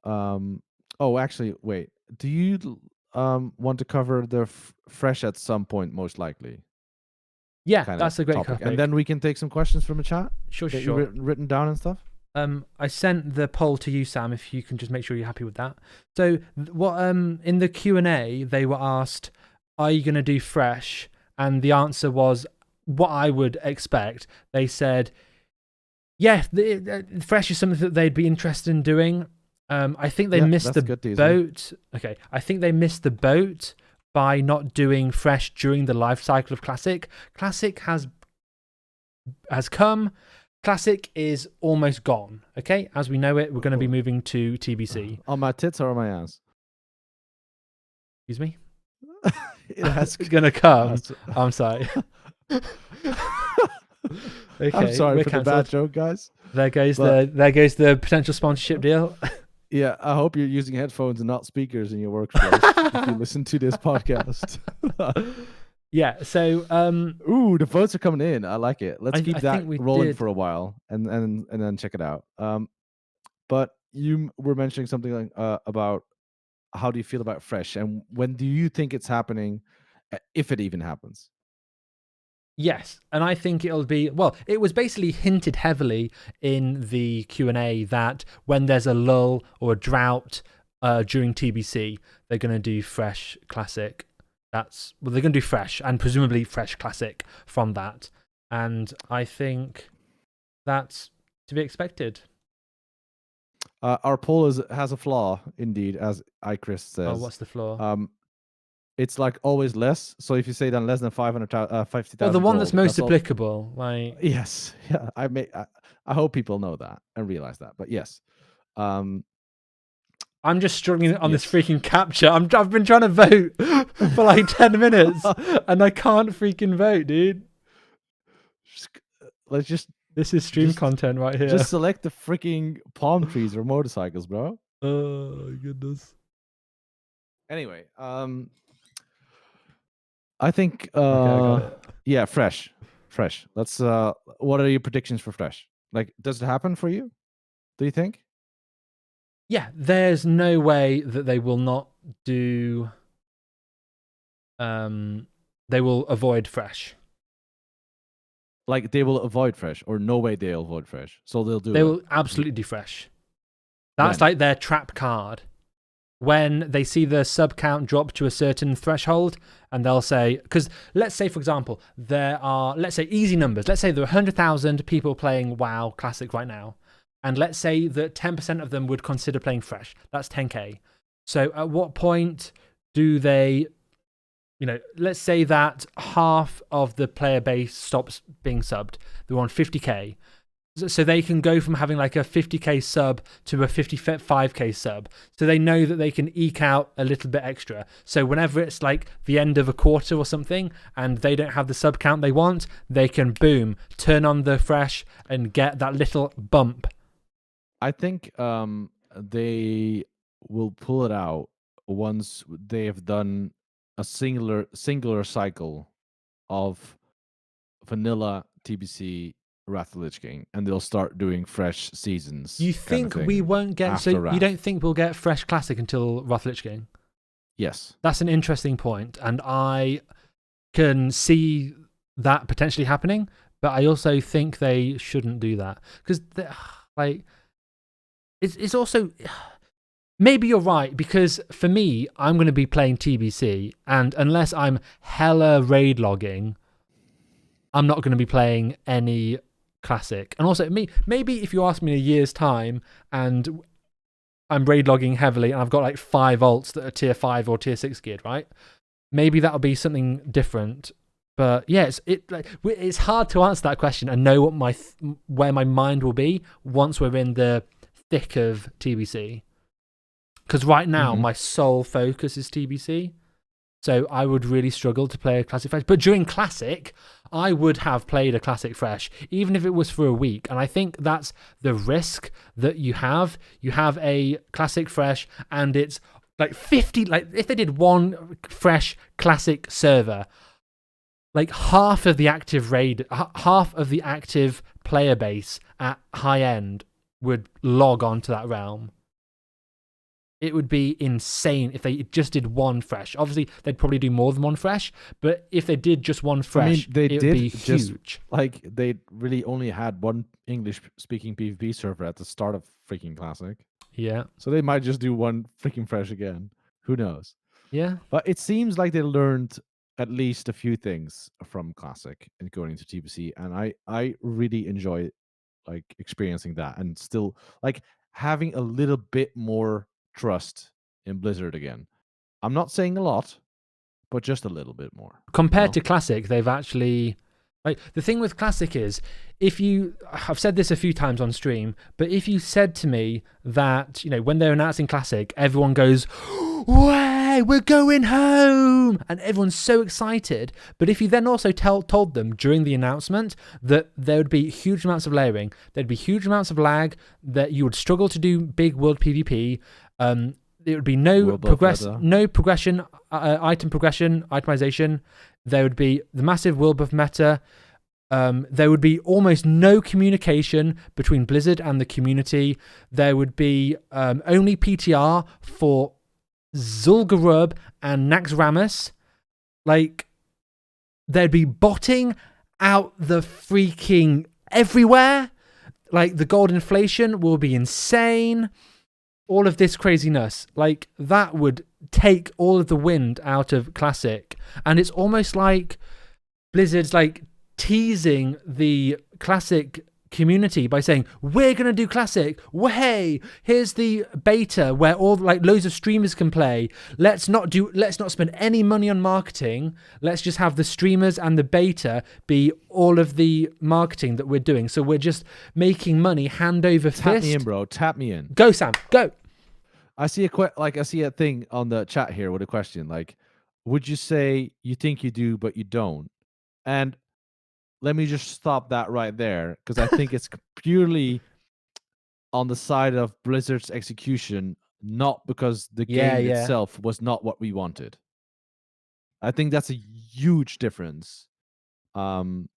Oh, actually, wait. Do you want to cover the fresh at some point? Most likely. Yeah, that's a great topic. And then we can take some questions from the chat. Sure. Written down and stuff. I sent the poll to you, Sam. If you can just make sure you're happy with that. So, what in the Q&A they were asked, "Are you going to do fresh?" And the answer was what I would expect. They said, "Yeah, fresh is something that they'd be interested in doing." I think they missed the boat. Okay, I think they missed the boat by not doing fresh during the life cycle of Classic. Classic has come. Classic is almost gone. Okay, as we know it, we're going to be moving to TBC. On my tits or on my ass? Excuse me? It's going to come. I'm sorry. Okay, I'm sorry for canceled. the bad joke, guys. There goes the potential sponsorship deal. Yeah, I hope you're using headphones and not speakers in your workspace if you listen to this podcast. Yeah, so ooh, the votes are coming in. I like it. Let's keep that rolling for a while and then check it out. But you were mentioning something like about how do you feel about fresh and when do you think it's happening, if it even happens? Yes, and I think it'll be, well, it was basically hinted heavily in the Q&A that when there's a lull or a drought during TBC, they're going to do fresh classic. They're going to do fresh and presumably fresh classic from that. And I think that's to be expected. Our poll has a flaw, indeed, as iChris says. Oh, what's the flaw? It's like always less. So if you say then less than 50,000, well, the one gold, that's most applicable, like yes, yeah. I hope people know that and realize that. But yes, I'm just struggling on this freaking capture. I've been trying to vote for like 10 minutes and I can't freaking vote, dude. This is stream content right here. Just select the freaking palm trees or motorcycles, bro. Oh goodness. Anyway, I think okay, I got it. Yeah, fresh. Let's what are your predictions for fresh? Like, does it happen for you? Do you think? Yeah, there's no way that they will not do they will avoid fresh. like they will avoid fresh, or no way they'll avoid fresh. So they'll do They it. will absolutely do fresh. That's When? like their trap card. When they see the sub count drop to a certain threshold, and they'll say, because let's say, for example, there are, let's say, easy numbers. Let's say there are 100,000 people playing WoW Classic right now. And let's say that 10% of them would consider playing fresh. That's 10k. So at what point do they, let's say that half of the player base stops being subbed. They're on 50k. So they can go from having like a 50k sub to a 55k sub. So they know that they can eke out a little bit extra. So whenever it's like the end of a quarter or something and they don't have the sub count they want, they can boom, turn on the fresh and get that little bump. I think they will pull it out once they have done a singular cycle of vanilla TBC Wrath of the Lich King, and they'll start doing fresh seasons. You think we won't get, so Wrath. you don't think we'll get fresh Classic until Wrath of the Lich King? Yes. That's an interesting point, and I can see that potentially happening, but I also think they shouldn't do that because like it's also, maybe you're right, because for me, I'm going to be playing TBC, and unless I'm hella raid logging, I'm not going to be playing any Classic. And also, maybe if you ask me in a year's time and I'm raid logging heavily and I've got like 5 alts that are tier 5 or tier 6 geared, right? Maybe that'll be something different. But yeah, it's hard to answer that question and know what where my mind will be once we're in the thick of TBC. Because right now, my sole focus is TBC. So I would really struggle to play a Classic Fresh. But during Classic, I would have played a Classic Fresh, even if it was for a week. And I think that's the risk that you have. You have a Classic Fresh, and it's like 50, like if they did one Fresh Classic server, like half of the active player base at high end would log on to that realm. It would be insane if they just did one fresh. Obviously, they'd probably do more than one fresh, but if they did just one fresh, it would be huge. Like, they really only had one English-speaking PvP server at the start of freaking Classic. Yeah. So they might just do one freaking fresh again. Who knows? Yeah. But it seems like they learned at least a few things from Classic and going into TBC, and I really enjoy like experiencing that and still like having a little bit more trust in Blizzard again. I'm not saying a lot, but just a little bit more. Compared to Classic, they've actually, like, the thing with Classic is, I've said this a few times on stream, but if you said to me that, when they're announcing Classic, everyone goes, "Way, we're going home!" and everyone's so excited. But if you then also told them during the announcement that there would be huge amounts of layering, there'd be huge amounts of lag, that you would struggle to do big world PvP, there would be no progression, item progression, itemization. There would be the massive world buff meta. There would be almost no communication between Blizzard and the community. There would be only PTR for Zul'Gurub and Naxxramas. Like, there'd be botting out the freaking everywhere. Like, the gold inflation will be insane. All of this craziness, like, that would take all of the wind out of Classic. And it's almost like Blizzard's like teasing the Classic community by saying, we're going to do Classic. Hey, here's the beta where all like loads of streamers can play. Let's not spend any money on marketing. Let's just have the streamers and the beta be all of the marketing that we're doing. So we're just making money hand over fist. Tap me in, bro. Tap me in. Go, Sam. Go. I see a thing on the chat here with a question like, would you say you think you do but you don't? And let me just stop that right there, because I think it's purely on the side of Blizzard's execution, not because the game itself was not what we wanted. I think that's a huge difference. So,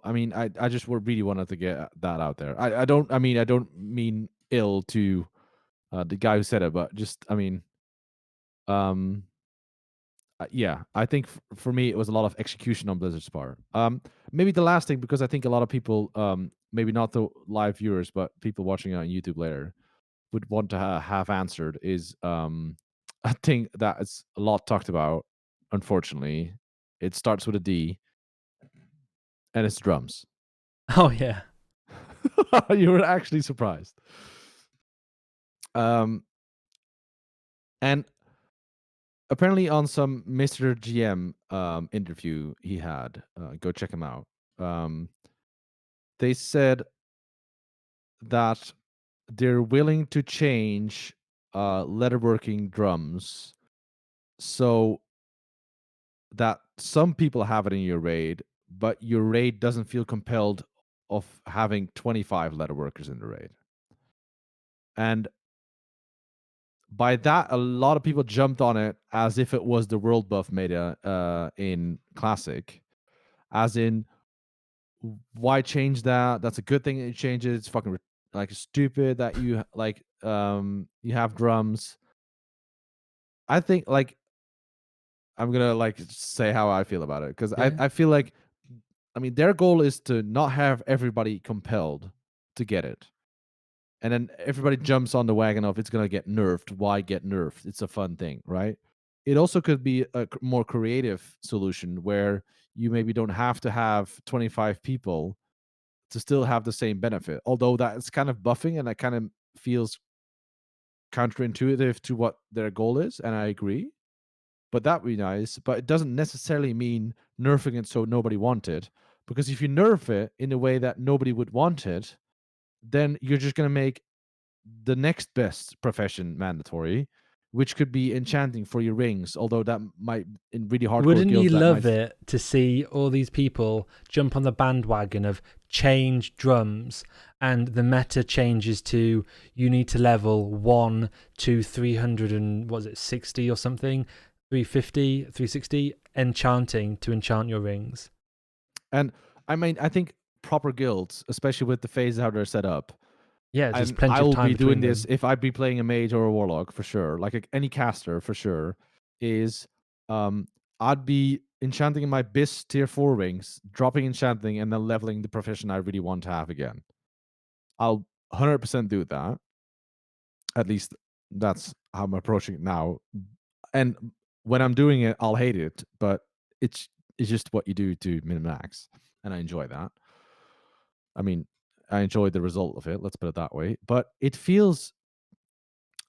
I mean, I just really wanted to get that out there. I don't mean ill to the guy who said it, but just, I mean, yeah, I think for me it was a lot of execution on Blizzard's part. Maybe the last thing, because I think a lot of people, maybe not the live viewers, but people watching it on YouTube later, would want to have answered is a thing that is a lot talked about. Unfortunately, it starts with a D, and it's drums. Oh yeah. You were actually surprised. And apparently on some Mr. GM interview he had, go check him out. They said that they're willing to change leatherworking drums so that some people have it in your raid, but your raid doesn't feel compelled of having 25 leatherworkers in the raid. And by that, a lot of people jumped on it as if it was the world buff meta in Classic, as in, why change that? That's a good thing that you change it. It's fucking like stupid that you you have drums. I think like I'm gonna like say how I feel about it, because Yeah. I feel like, I mean, their goal is to not have everybody compelled to get it. And then everybody jumps on the wagon of it's going to get nerfed. Why get nerfed? It's a fun thing, right? It also could be a more creative solution where you maybe don't have to have 25 people to still have the same benefit. Although that's kind of buffing and that kind of feels counterintuitive to what their goal is. And I agree. But that would be nice. But it doesn't necessarily mean nerfing it so nobody want it. Because if you nerf it in a way that nobody would want it, then you're just going to make the next best profession mandatory, which could be enchanting for your rings, although that might, in really hardcore Wouldn't guilds, you that love might it to see all these people jump on the bandwagon of change drums, and the meta changes to you need to level 1 to 300 and what is it, 60 or something, 350, 360 enchanting to enchant your rings. And I mean, I think proper guilds, especially with the phase how they're set up, Yeah, there's and plenty I of will time be doing between this them. if I'd be playing a mage or a warlock for sure, like any caster for sure, is I'd be enchanting in my bis tier 4 rings, dropping enchanting, and then leveling the profession I really want to have again. I'll 100% do that. At least that's how I'm approaching it now. And when I'm doing it, I'll hate it, but it's just what you do to min-max, and I enjoy that. I mean, I enjoy the result of it, let's put it that way. But it feels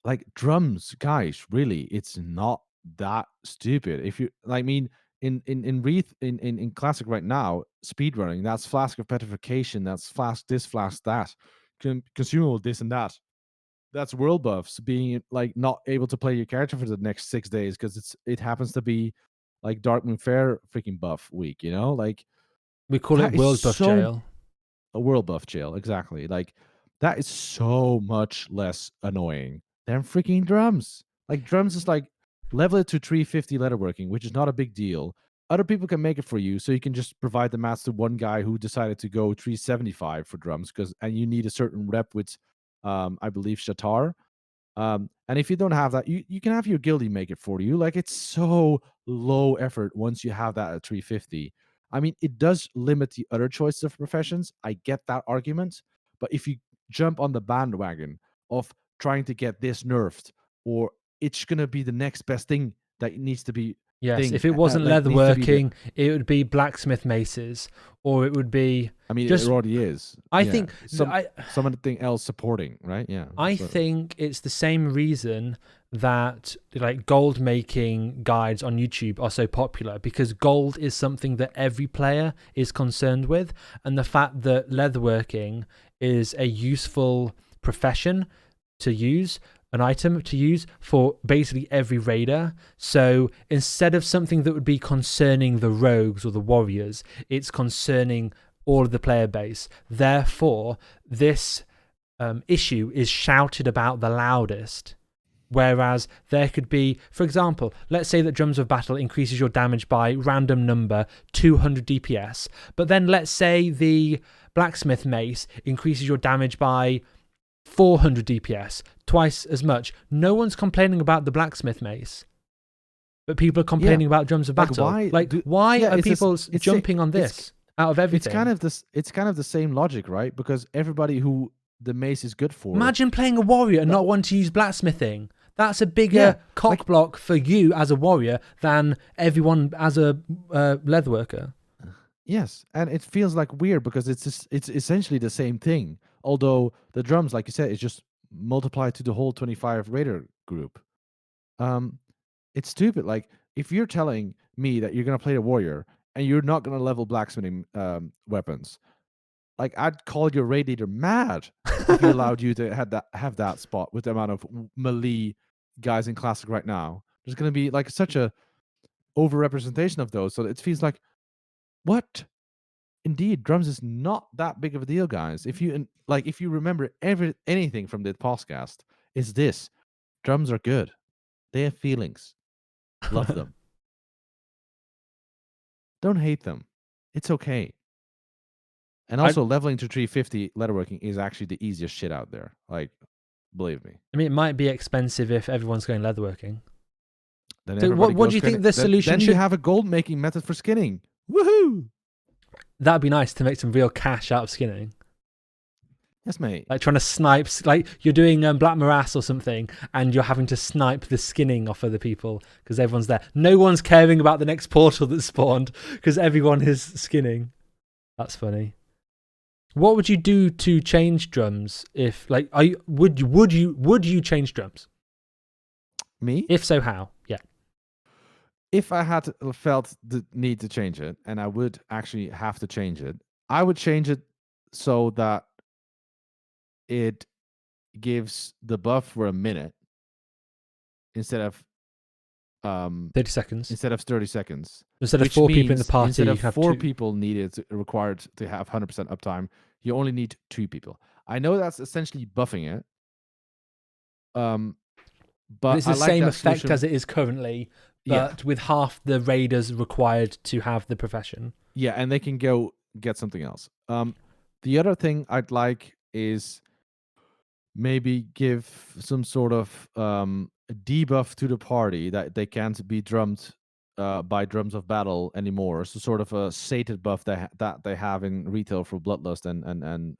like drums, guys, really, it's not that stupid. If you, I mean, in Wreath, in Classic right now, speedrunning, that's Flask of Petrification, that's Flask this, Flask that, consumable this and that. That's world buffs being like not able to play your character for the next 6 days because it happens to be like Darkmoon Fair freaking buff week, you know? Like, We call that it is World Buff so Jail. a world buff jail, exactly. Like, that is so much less annoying than freaking drums. Like, drums is like level it to 350 leatherworking, which is not a big deal. Other people can make it for you, so you can just provide the mats to one guy who decided to go 375 for drums, and you need a certain rep with I believe Shatar. And if you don't have that, you can have your guildie make it for you. Like, it's so low effort once you have that at 350. I mean, it does limit the other choices of professions. I get that argument. But if you jump on the bandwagon of trying to get this nerfed, or it's going to be the next best thing that needs to be Yes, thing, if it wasn't like needs to be leatherworking, it would be blacksmith maces, or it would be. I mean, just, it already is. I Yeah. think something else supporting, right? Yeah. I So- think it's the same reason that like gold making guides on YouTube are so popular, because gold is something that every player is concerned with, and the fact that leatherworking is a useful profession to use, an item to use for basically every raider. So instead of something that would be concerning the rogues or the warriors, it's concerning all of the player base. Therefore, this issue is shouted about the loudest. Whereas there could be, for example, let's say that Drums of Battle increases your damage by random number 200 DPS, but then let's say the Blacksmith Mace increases your damage by 400 DPS, twice as much. No one's complaining about the Blacksmith Mace. but people are complaining about drums of Like, battle. why Like, do- why yeah, are it's people it's jumping on it's- this out of everything? It's kind of the same logic, right? Because everybody who the mace is good for. Imagine playing a warrior and not wanting to use blacksmithing. That's a bigger Yeah, cock block for you as a warrior than everyone as a leatherworker. Yes, and it feels like weird because it's essentially the same thing. Although the drums, like you said, is just multiplied to the whole 25 raider group. It's stupid. Like if you're telling me that you're gonna play a warrior and you're not gonna level blacksmithing weapons, like I'd call your raid leader mad if he allowed you to have that spot with the amount of melee guys in classic right now. There's gonna be like such a overrepresentation of those, so it feels like what? Indeed, drums is not that big of a deal, guys. If you remember anything from the podcast, is this: drums are good. They have feelings. Love them. Don't hate them. It's okay. And also, leveling to 350 leatherworking is actually the easiest shit out there. Like, believe me. I mean, it might be expensive if everyone's going leatherworking. Then So what do you think the solution Then should? you have a gold making method for skinning. Woohoo! That'd be nice to make some real cash out of skinning. Yes, mate. Like trying to snipe, like you're doing Black Morass or something, and you're having to snipe the skinning off other people because everyone's there. No one's caring about the next portal that spawned because everyone is skinning. That's funny. What would you do to change drums? If like, would you change drums? Me? If so, how? Yeah. If I had felt the need to change it, and I would actually have to change it, I would change it so that it gives the buff for a minute instead of 30 seconds. Instead of 30 seconds. Instead of 4 people in the party, instead you of have 4 2. people required to have 100% uptime, you only need 2 people. I know that's essentially buffing it. But it's the I like same that effect solution. as it is currently, but with half the raiders required to have the profession. Yeah, and they can go get something else. The other thing I'd like is maybe give some sort of debuff to the party that they can't be drummed by drums of battle anymore. So sort of a sated buff that they have in retail for bloodlust and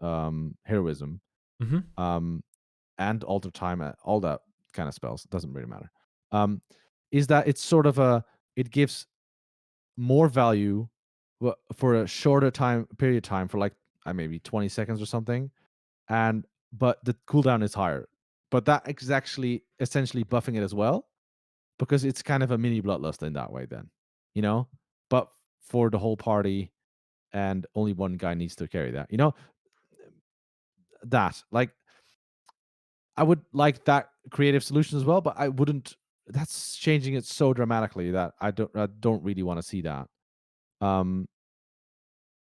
heroism, and alter time, all that kind of spells. It doesn't really matter. Is that it's sort of it gives more value for a shorter period of time for like maybe 20 seconds or something, but the cooldown is higher. But that is actually essentially buffing it as well, because it's kind of a mini bloodlust in that way then, but for the whole party, and only one guy needs to carry that, that, like, I would like that creative solution as well, but I wouldn't. That's changing it so dramatically that I don't really want to see that.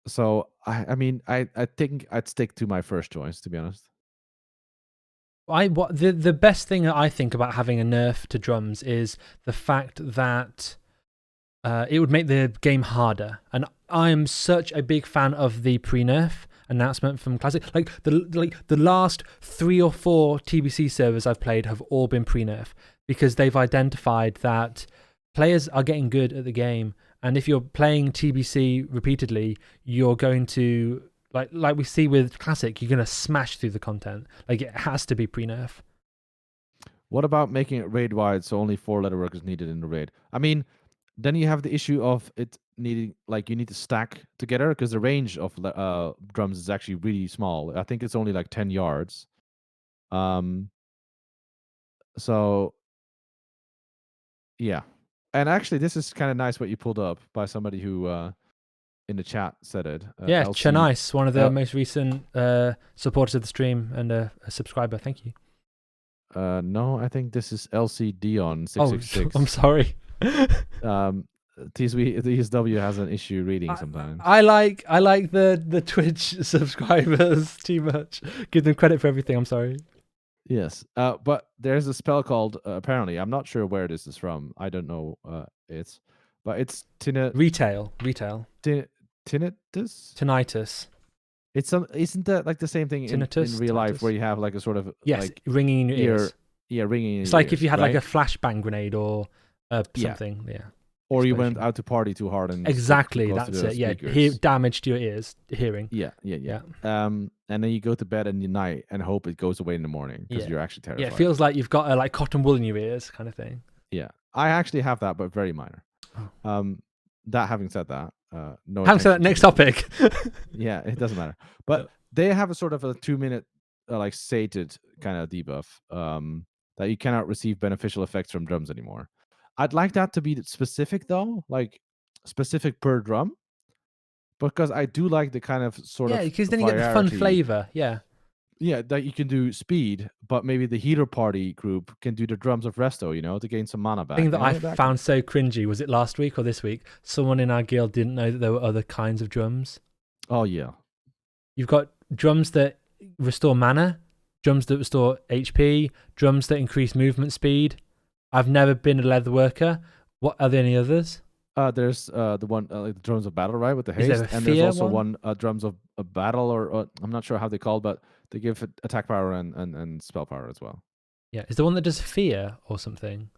So I mean, I think I'd stick to my first choice, to be honest. The best thing that I think about having a nerf to drums is the fact that it would make the game harder, and I'm such a big fan of the pre-nerf announcement from Classic. Like the last 3 or 4 TBC servers I've played have all been pre-nerf, because they've identified that players are getting good at the game, and if you're playing TBC repeatedly, you're going to like we see with Classic, you're going to smash through the content. Like, it has to be pre-nerf. What about making it raid wide so only 4 leatherworkers needed in the raid? I mean, then you have the issue of it needing, like, you need to stack together, because the range of drums is actually really small. I think it's only like 10 yards. So yeah. And actually, this is kind of nice what you pulled up by somebody who in the chat said it. Yeah, LC, Chanice, one of the most recent supporters of the stream and a subscriber. Thank you. No, I think this is LC Dion 666. Oh, I'm sorry. TSW has an issue reading sometimes. I like the Twitch subscribers too much. Give them credit for everything. I'm sorry. Yes, but there's a spell called apparently. I'm not sure where this is from. I don't know. But it's retail. Tinnitus. It's isn't that like the same thing in real life, where you have like a sort of ringing in your ears. Yeah, ringing. It's like if you had like a flashbang grenade or Yeah. something. Yeah. Or you went Explosion. out to party too hard and Exactly. close to That's the it. Yeah. speakers. Damage to your ears, hearing. Yeah. And then you go to bed in the night and hope it goes away in the morning because Yeah. you're actually terrified. Yeah. It feels like you've got like cotton wool in your ears, kind of thing. Yeah, I actually have that, but very minor. Oh. That having said that, no. Having said that, next topic. Yeah, it doesn't matter. But they have a sort of a 2-minute, like sated kind of debuff that you cannot receive beneficial effects from drums anymore. I'd like that to be specific though, like specific per drum, because I do like the kind of sort of because then you get the fun variety. flavor. Yeah. Yeah, that you can do speed, but maybe the healer party group can do the drums of resto, to gain some mana back. The thing that I found so cringy, was it last week or this week? Someone in our guild didn't know that there were other kinds of drums. Oh yeah. You've got drums that restore mana, drums that restore HP, drums that increase movement speed. I've never been a leather worker. What are there any others? There's the one like the drums of battle, right, with the Is there haste, a and there's fear also one? drums of battle, or I'm not sure how they call, but they give attack power and spell power as well. Yeah, is there one that does fear or something?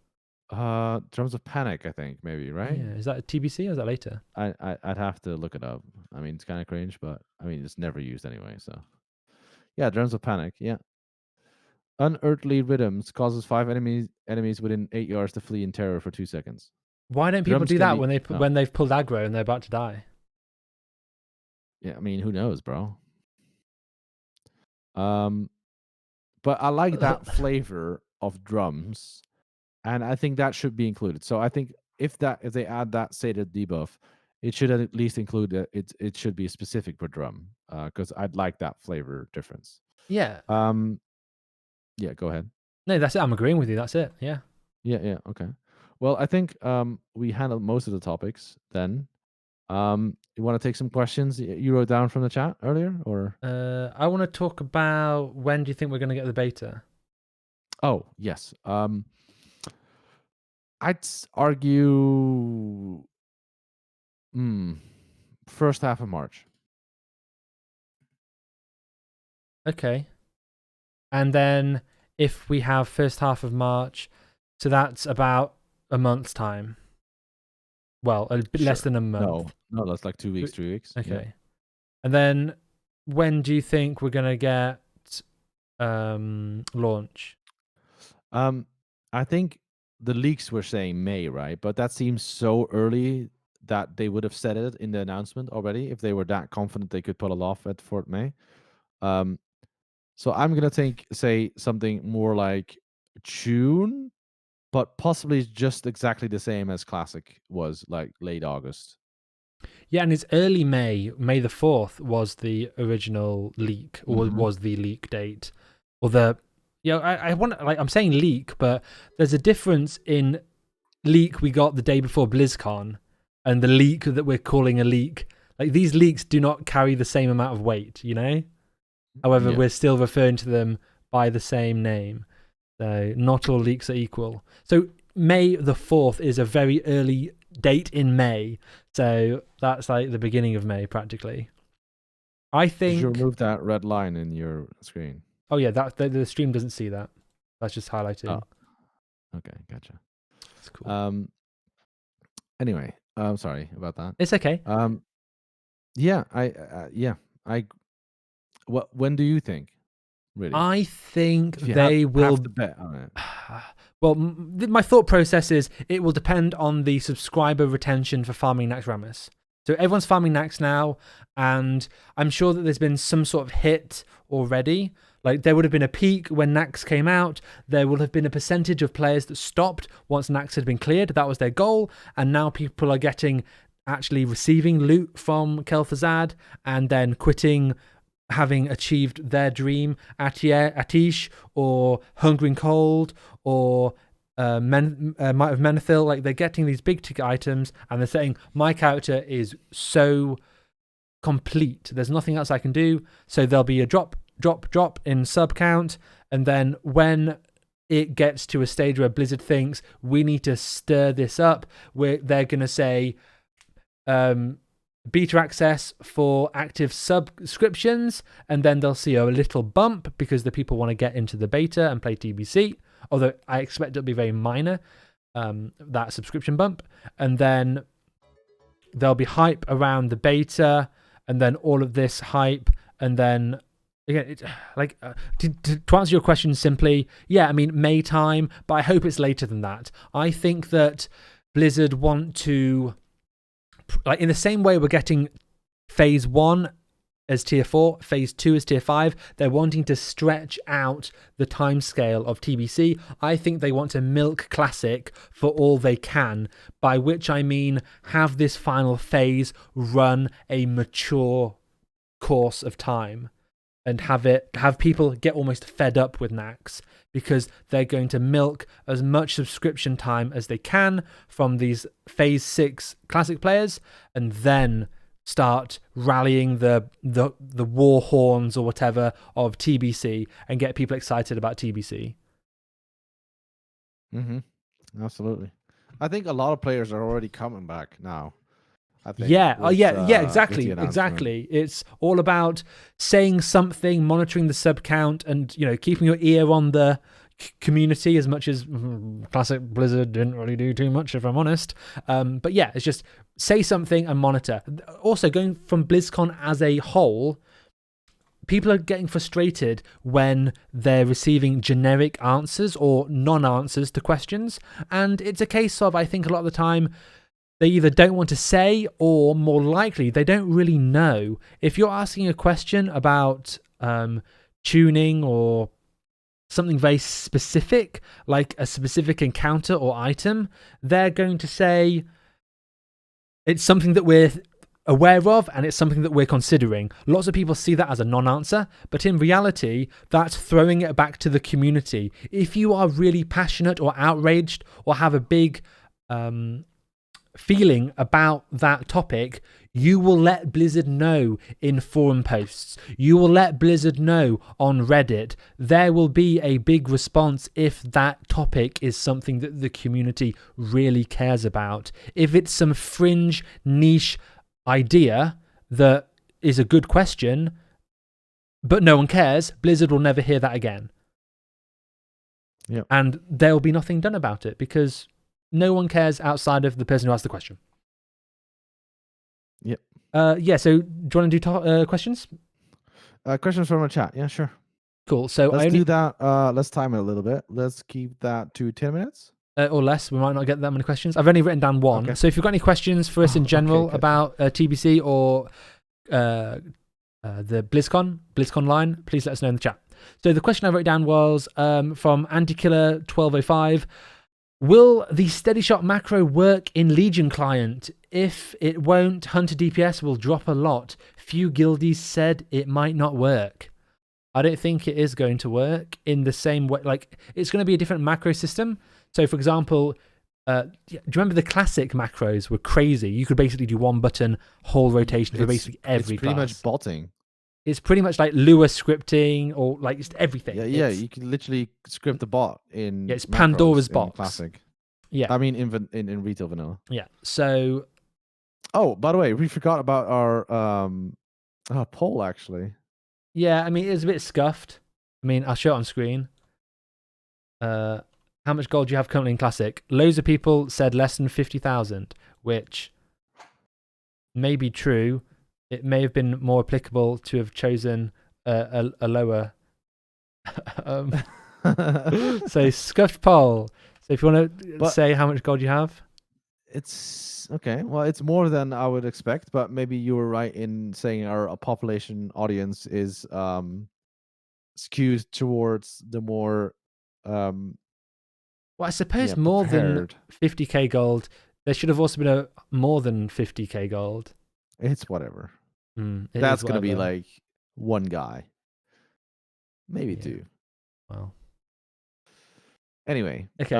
Drums of panic, I think, maybe, right? Yeah, is that a TBC or is that later? I'd have to look it up. I mean, it's kind of cringe, but I mean, it's never used anyway. So yeah, drums of panic. Yeah. Unearthly rhythms causes 5 enemies within 8 yards to flee in terror for 2 seconds. Why don't people Drums do can that be- when they've pulled aggro and they're about to die? Yeah, I mean, who knows, bro? But I like that flavor of drums, and I think that should be included. So I think if they add that sated debuff, it should at least include it should be specific per drum, because I'd like that flavor difference. Yeah. Yeah, go ahead. No, that's it. I'm agreeing with you. That's it. Yeah. Yeah, okay. Well, I think we handled most of the topics then. You want to take some questions you wrote down from the chat earlier, or? I want to talk about, when do you think we're going to get the beta? Oh, yes. I'd argue first half of March. Okay. And then if we have first half of March, so that's about a month's time. Well, a bit less than a month. No, that's like 2 weeks, 3 weeks. Okay. Yeah. And then when do you think we're going to get launch? I think the leaks were saying May, right? But that seems so early that they would have said it in the announcement already if they were that confident they could pull it off at Fort May. So I'm gonna say something more like June, but possibly just exactly the same as Classic was, like late August. Yeah, and it's early May. May the 4th was the original leak, or was the leak date. Or I want, like, I'm saying leak, but there's a difference in leak we got the day before BlizzCon and the leak that we're calling a leak. Like, these leaks do not carry the same amount of weight, However, we're still referring to them by the same name. So not all leaks are equal. So May the 4th is a very early date in May. So that's like the beginning of May, practically. I think... Did you remove that red line in your screen? Oh, yeah, the stream doesn't see that. That's just highlighted. Oh. Okay, gotcha. That's cool. Anyway, I'm sorry about that. It's okay. When do you think? Really? I think they will. Have to bet on it. Well, my thought process is it will depend on the subscriber retention for farming Nax Rammus. So everyone's farming Nax now, and I'm sure that there's been some sort of hit already. Like, there would have been a peak when Nax came out. There will have been a percentage of players that stopped once Nax had been cleared. That was their goal, and now people are actually receiving loot from Kel'Thuzad and then quitting, having achieved their dream, Atish or Hungering Cold or Might of Menethil. Like, they're getting these big ticket items and they're saying, my character is so complete, there's nothing else I can do. So there'll be a drop in sub count, and then when it gets to a stage where Blizzard thinks we need to stir this up, they're going to say beta access for active subscriptions, and then they'll see a little bump because the people want to get into the beta and play TBC, although I expect it'll be very minor. that subscription bump, and then there'll be hype around the beta, and then all of this hype, and then again, to answer your question simply, yeah, I mean May time, but I hope it's later than that. I think that Blizzard want to, like, in the same way we're getting Phase 1 as Tier 4, Phase 2 as Tier 5, they're wanting to stretch out the timescale of TBC. I think they want to milk Classic for all they can, by which I mean have this final phase run a mature course of time and have people get almost fed up with Nax, because they're going to milk as much subscription time as they can from these Phase 6 Classic players, and then start rallying the war horns or whatever of TBC and get people excited about TBC. Absolutely. I think a lot of players are already coming back now. I think, exactly. It's all about saying something, monitoring the sub count, and keeping your ear on the community as much as Classic Blizzard didn't really do too much, if I'm honest. But yeah, it's just say something and monitor. Also, going from BlizzCon as a whole, people are getting frustrated when they're receiving generic answers or non-answers to questions. And it's a case of, I think a lot of the time, they either don't want to say, or more likely, they don't really know. If you're asking a question about tuning or something very specific, like a specific encounter or item, they're going to say it's something that we're aware of and it's something that we're considering. Lots of people see that as a non-answer, but in reality, that's throwing it back to the community. If you are really passionate or outraged or have a big feeling about that topic, you will let Blizzard know in forum posts. You will let Blizzard know on Reddit. There will be a big response if that topic is something that the community really cares about. If it's some fringe niche idea that is a good question, but no one cares, Blizzard will never hear that again. Yep. And there will be nothing done about it, because no one cares outside of the person who asked the question. Yep. Yeah, so do you want to do questions? Questions from the chat. Yeah, sure. Cool. So let's do that. Let's time it a little bit. Let's keep that to 10 minutes. Or less. We might not get that many questions. I've only written down one. Okay. So if you've got any questions for us in general about TBC or the BlizzCon line, please let us know in the chat. So the question I wrote down was from Antikiller1205. Will the Steadyshot macro work in Legion client? If it won't, Hunter DPS will drop a lot. Few guildies said it might not work. I don't think it is going to work in the same way. Like, it's going to be a different macro system. So, for example, do you remember the classic macros were crazy? You could basically do one button, whole rotation for basically every class. It's pretty much botting. It's pretty much like Lua scripting, or like just everything. Yeah, you can literally script the bot in. Yeah, it's Pandora's box. Classic. Yeah, I mean in retail vanilla. Yeah. So. Oh, by the way, we forgot about our poll actually. Yeah, I mean it's a bit scuffed. I mean, I'll show it on screen. How much gold do you have currently in Classic? Loads of people said less than 50,000, which may be true. It may have been more applicable to have chosen a lower. So scuffed poll. So if you want to say how much gold you have, it's okay. Well, it's more than I would expect, but maybe you were right in saying our population audience is skewed towards the more. Well, I suppose more than 50k gold. There should have also been more than 50k gold. It's whatever. That's going to be like one guy. Maybe two. Well. Anyway. Okay.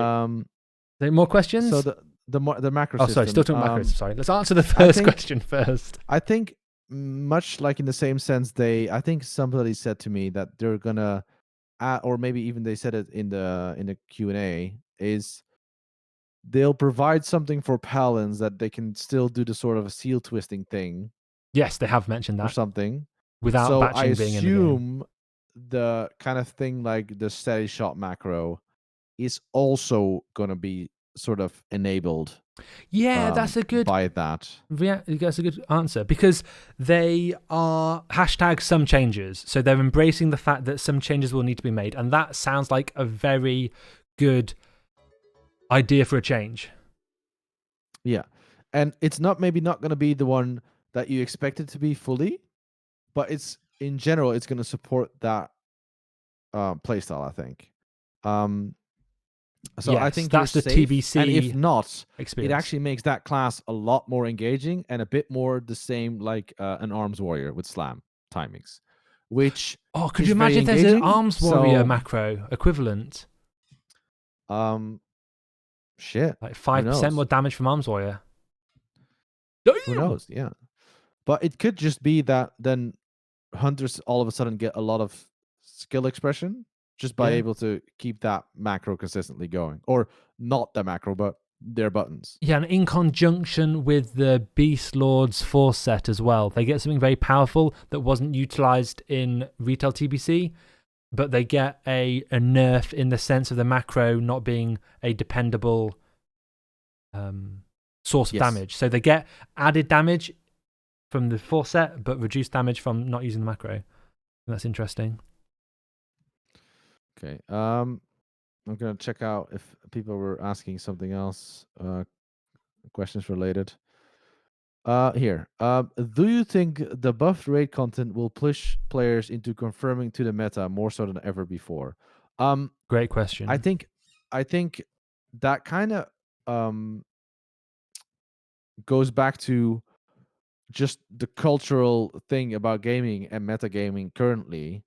There more questions? So the macro system. Sorry, still talking macros. Sorry. Let's answer the first question first. I think much like in the same sense, I think somebody said to me that they're going to, or maybe even they said it in the Q&A, is they'll provide something for Paladins that they can still do the sort of a seal twisting thing. Yes, they have mentioned that. Or something. Without batching being in the game. So I assume the kind of thing like the Steadyshot macro is also going to be sort of enabled. Yeah, that's a good. By that. Yeah, that's a good answer because they are hashtag some changes. So they're embracing the fact that some changes will need to be made. And that sounds like a very good idea for a change. Yeah. And it's maybe not going to be the one that you expect it to be fully, but it's in general, it's going to support that playstyle, I think. So yes, I think that's you're the safe, TBC and if not, experience. it actually makes that class a lot more engaging and a bit more the same like an arms warrior with slam timings, which could you imagine if there's an arms warrior macro equivalent? Shit, Like 5% more damage from arms warrior. Who knows? Yeah, but it could just be that then hunters all of a sudden get a lot of skill expression just by able to keep that macro consistently going, or not the macro, but their buttons. Yeah, and in conjunction with the Beast Lord's Force set as well, they get something very powerful that wasn't utilized in retail TBC, but they get a nerf in the sense of the macro not being a dependable source of damage. So they get added damage from the Force set, but reduced damage from not using the macro. And that's interesting. Okay. I'm gonna check out if people were asking something else. Questions related. Here. Do you think the buffed raid content will push players into confirming to the meta more so than ever before? Great question. I think that kind of goes back to just the cultural thing about gaming and metagaming currently.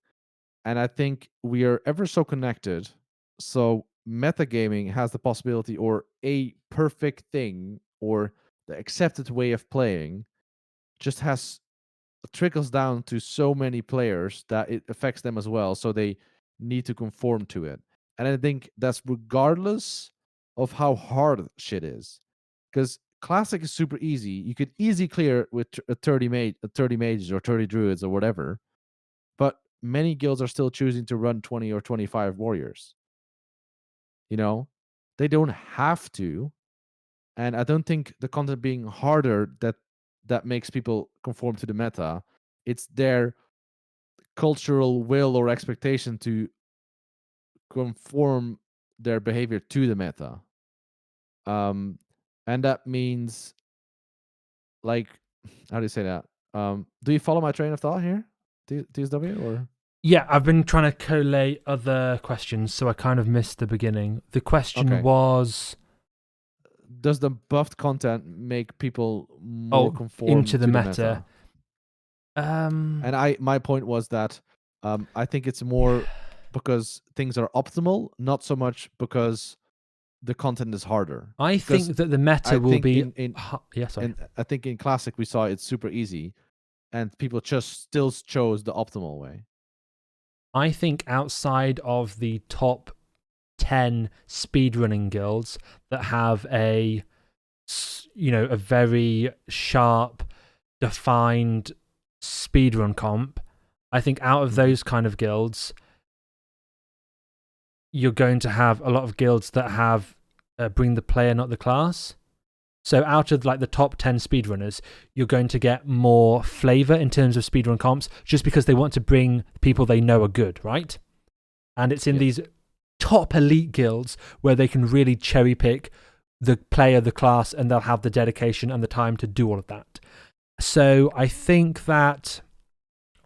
And I think we are ever so connected. So metagaming has the possibility, or a perfect thing, or the accepted way of playing just trickles down to so many players that it affects them as well. So they need to conform to it. And I think that's regardless of how hard shit is. Because Classic is super easy. You could easily clear it with 30 mages or 30 druids or whatever. But many guilds are still choosing to run 20 or 25 warriors. You know, they don't have to. And I don't think the content being harder that makes people conform to the meta. It's their cultural will or expectation to conform their behavior to the meta. And that means, like, how do you say that? Do you follow my train of thought here, TSW, or? Yeah, I've been trying to collate other questions, so I kind of missed the beginning. The question was... Does the buffed content make people more conform into the to meta? And my point was that I think it's more because things are optimal, not so much because the content is harder. I think that the meta will be... And I think in Classic we saw it's super easy, and people just still chose the optimal way. I think outside of the top 10 speedrunning guilds that have a very sharp, defined speedrun comp, I think out of those kind of guilds, you're going to have a lot of guilds that have bring the player, not the class. So out of like the top 10 speedrunners, you're going to get more flavor in terms of speedrun comps just because they want to bring people they know are good, right? And it's in these top elite guilds where they can really cherry pick the player, the class, and they'll have the dedication and the time to do all of that. So I think that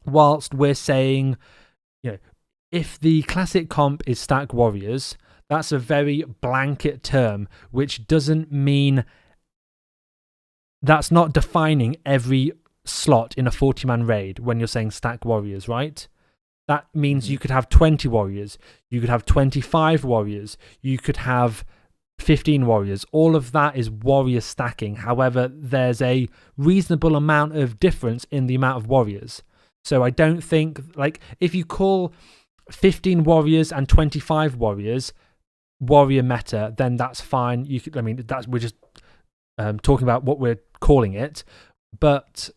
whilst we're saying, if the classic comp is stack warriors, that's a very blanket term, which doesn't mean... That's not defining every slot in a 40-man raid when you're saying stack warriors, right? That means you could have 20 warriors, you could have 25 warriors, you could have 15 warriors. All of that is warrior stacking. However, there's a reasonable amount of difference in the amount of warriors. So I don't think, like, if you call 15 warriors and 25 warriors warrior meta, then that's fine. We're just talking about what we're calling it, but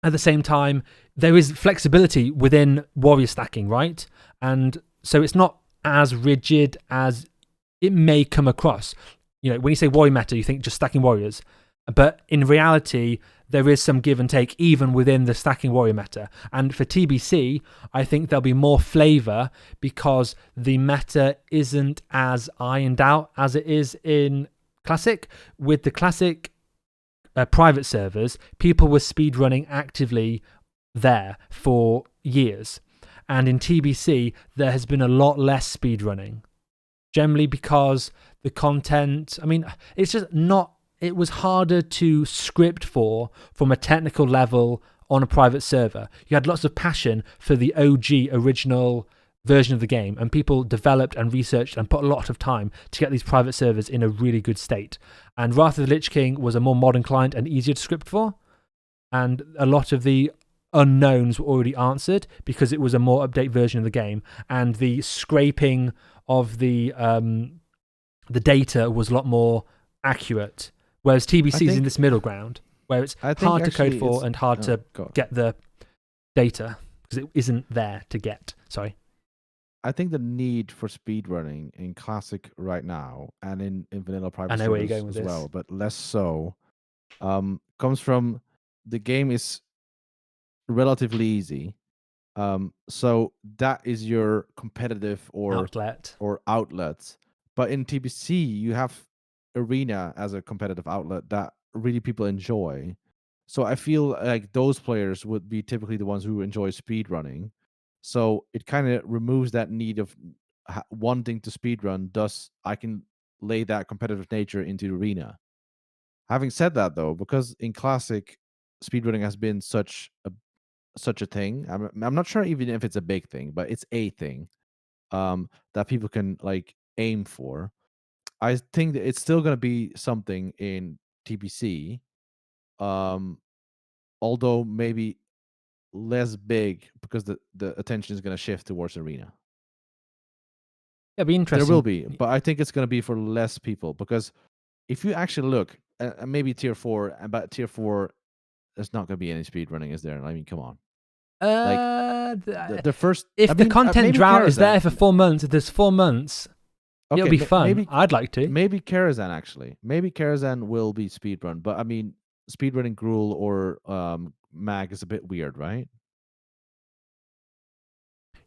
at the same time there is flexibility within warrior stacking, right? And so it's not as rigid as it may come across. when you say warrior meta, you think just stacking warriors. But in reality, there is some give and take even within the stacking warrior meta. And for TBC, I think there'll be more flavor because the meta isn't as ironed out as it is in Classic. With the Classic private servers, people were speedrunning actively there for years. And in TBC, there has been a lot less speedrunning. Generally because the content, it's just not... It was harder to script from a technical level on a private server. You had lots of passion for the OG original version of the game, and people developed and researched and put a lot of time to get these private servers in a really good state. And Wrath of the Lich King was a more modern client and easier to script for, and a lot of the unknowns were already answered because it was a more update version of the game, and the scraping of the data was a lot more accurate. Whereas TBC is in this middle ground, where it's hard to code for and hard to get the data because it isn't there to get. Sorry. I think the need for speedrunning in Classic right now and in vanilla private I know where you're servers going with as this. well, but less so, comes from the game is relatively easy. So that is your competitive outlet. But in TBC, you have Arena as a competitive outlet that really people enjoy. So I feel like those players would be typically the ones who enjoy speedrunning. So it kind of removes that need of wanting to speedrun. Thus, I can lay that competitive nature into Arena. Having said that, though, because in Classic, speedrunning has been such a thing. I'm not sure even if it's a big thing, but it's a thing that people can like aim for. I think that it's still going to be something in TBC, although maybe less big because the attention is going to shift towards Arena. It'll be interesting. There will be, but I think it's going to be for less people because if you actually look, maybe tier 4, but tier 4, there's not going to be any speed running, is there? I mean, come on. The first... If the content drought is there for 4 months, if there's 4 months... Okay, it'll be fun. I'd like to. Maybe Karazhan, actually. Maybe Karazhan will be speedrun. But, I mean, speedrunning Gruul or Mag is a bit weird, right?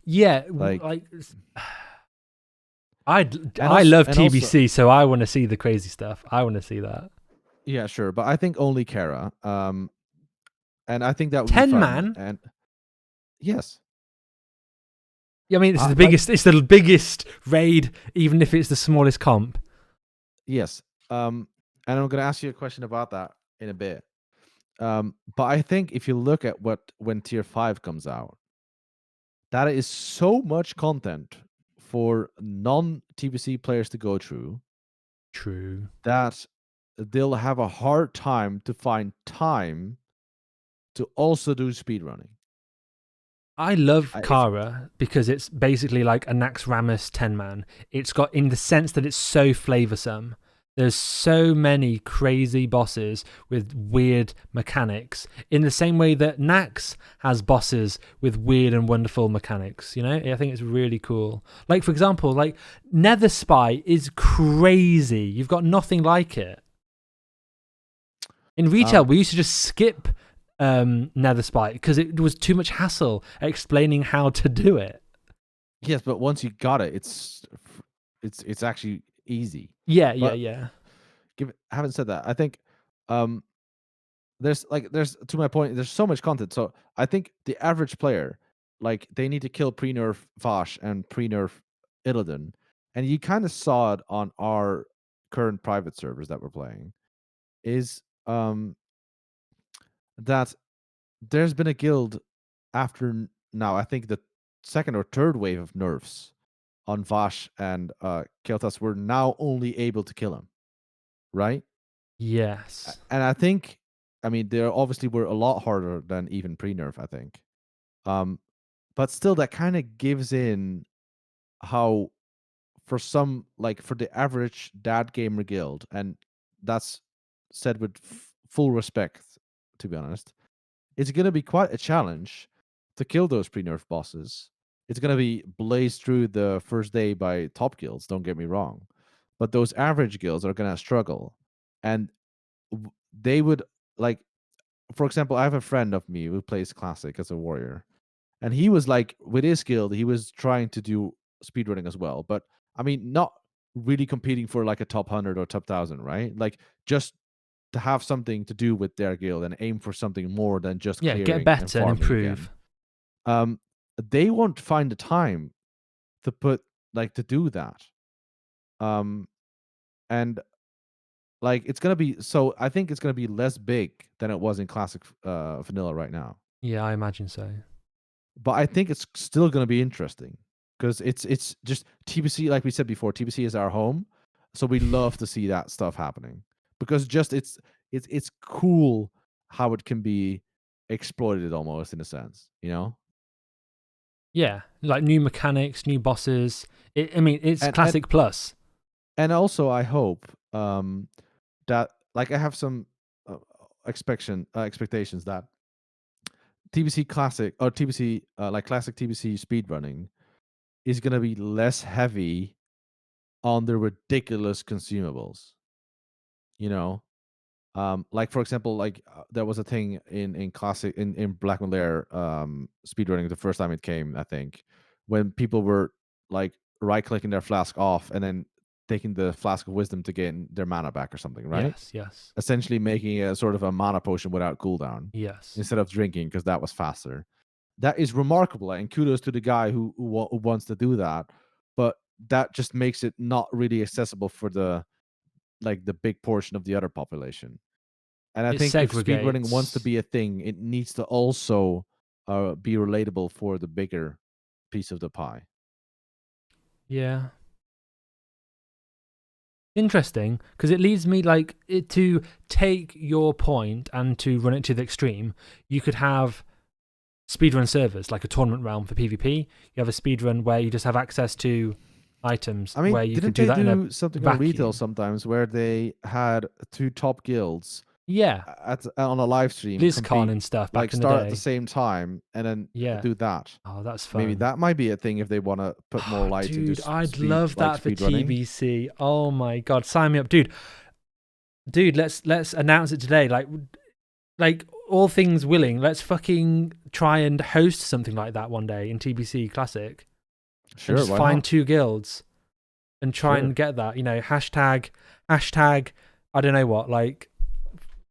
Yeah. I love TBC, so I want to see the crazy stuff. I want to see that. Yeah, sure. But I think only Kara. And I think that would 10 be fun. man? And yes. Yeah, I mean, it's the biggest. It's the biggest raid, even if it's the smallest comp. Yes, and I'm going to ask you a question about that in a bit. But I think if you look at when Tier 5 comes out, that is so much content for non-TBC players to go through. True. That they'll have a hard time to find time to also do speedrunning. I love Kara because it's basically like a Naxxramas 10-man. It's got, in the sense that it's so flavoursome. There's so many crazy bosses with weird mechanics, in the same way that Nax has bosses with weird and wonderful mechanics. I think it's really cool. Like, for example, like Nether Spy is crazy. You've got nothing like it. In retail, we used to just skip Nether Spy because it was too much hassle explaining how to do it. Yes, but once you got it, it's actually easy. Yeah. Having said that, I think there's to my point, there's so much content. So I think the average player, like, they need to kill pre-nerf Vash and pre-nerf Illidan, and you kind of saw it on our current private servers that we're playing, is that there's been a guild after now, I think the second or third wave of nerfs on Vash and Kel'Thas, were now only able to kill him, right? Yes. And I think, I mean, they obviously were a lot harder than even pre-nerf, I think. But still, that kind of gives in how, for some, like for the average dad gamer guild, and that's said with full respect, to be honest, it's going to be quite a challenge to kill those pre-nerf bosses. It's going to be blazed through the first day by top guilds, don't get me wrong. but those average guilds are gonna struggle, and they would like, for example, I have a friend of me who plays classic as a warrior, and he was like, with his guild, he was trying to do speedrunning as well, but I mean, not really competing for like a top 100 or top 1,000, right? Like just to have something to do with their guild and aim for something more than just Yeah, clearing get and better and farming improve. again. They won't find the time to put like to do that. And like it's gonna be so. I think it's gonna be less big than it was in classic vanilla right now. Yeah, I imagine so. But I think it's still gonna be interesting because it's just TBC. Like we said before, TBC is our home, so we love to see that stuff happening because just it's cool how it can be exploited almost in a sense, you know. Yeah, like new mechanics, new bosses. I mean, it's And classic plus. and also I hope that like I have some expectations that TBC classic or TBC like classic TBC speedrunning is gonna be less heavy on the ridiculous consumables. You know, like for example, like there was a thing in classic in Black Lair speedrunning the first time it came, I think, when people were like right clicking their flask off and then taking the flask of wisdom to gain their mana back or something, right? Yes, yes, Essentially making a sort of a mana potion without cooldown yes. instead of drinking because that was faster. That is remarkable, and kudos to the guy who wants to do that. But that just makes it not really accessible for the like the big portion of the other population. And I It think if speedrunning wants to segregates. be a thing, it needs to also be relatable for the bigger piece of the pie. Yeah. Interesting, because it leads me like to take your point and to run it to the extreme. You could have speedrun servers, like a tournament realm for PvP. You have a speedrun where you just have access to items I mean, where you can didn't do they that in a do something on retail vacuum. sometimes where they had two top guilds Yeah, on a live stream BlizzCon compete, and stuff like back in the start at the day. same time and then Yeah. do that? Oh, that's fun. Maybe that might be a thing if they want to put more light into Dude, I'd speed, love like that for speed running. TBC. Oh my god, sign me up, dude. Dude, let's announce it today. Like all things willing, let's fucking try and host something like that one day in TBC Classic. Sure, And just why find not? 2 guilds and try Sure. and get that. You know, hashtag. I don't know what. Like,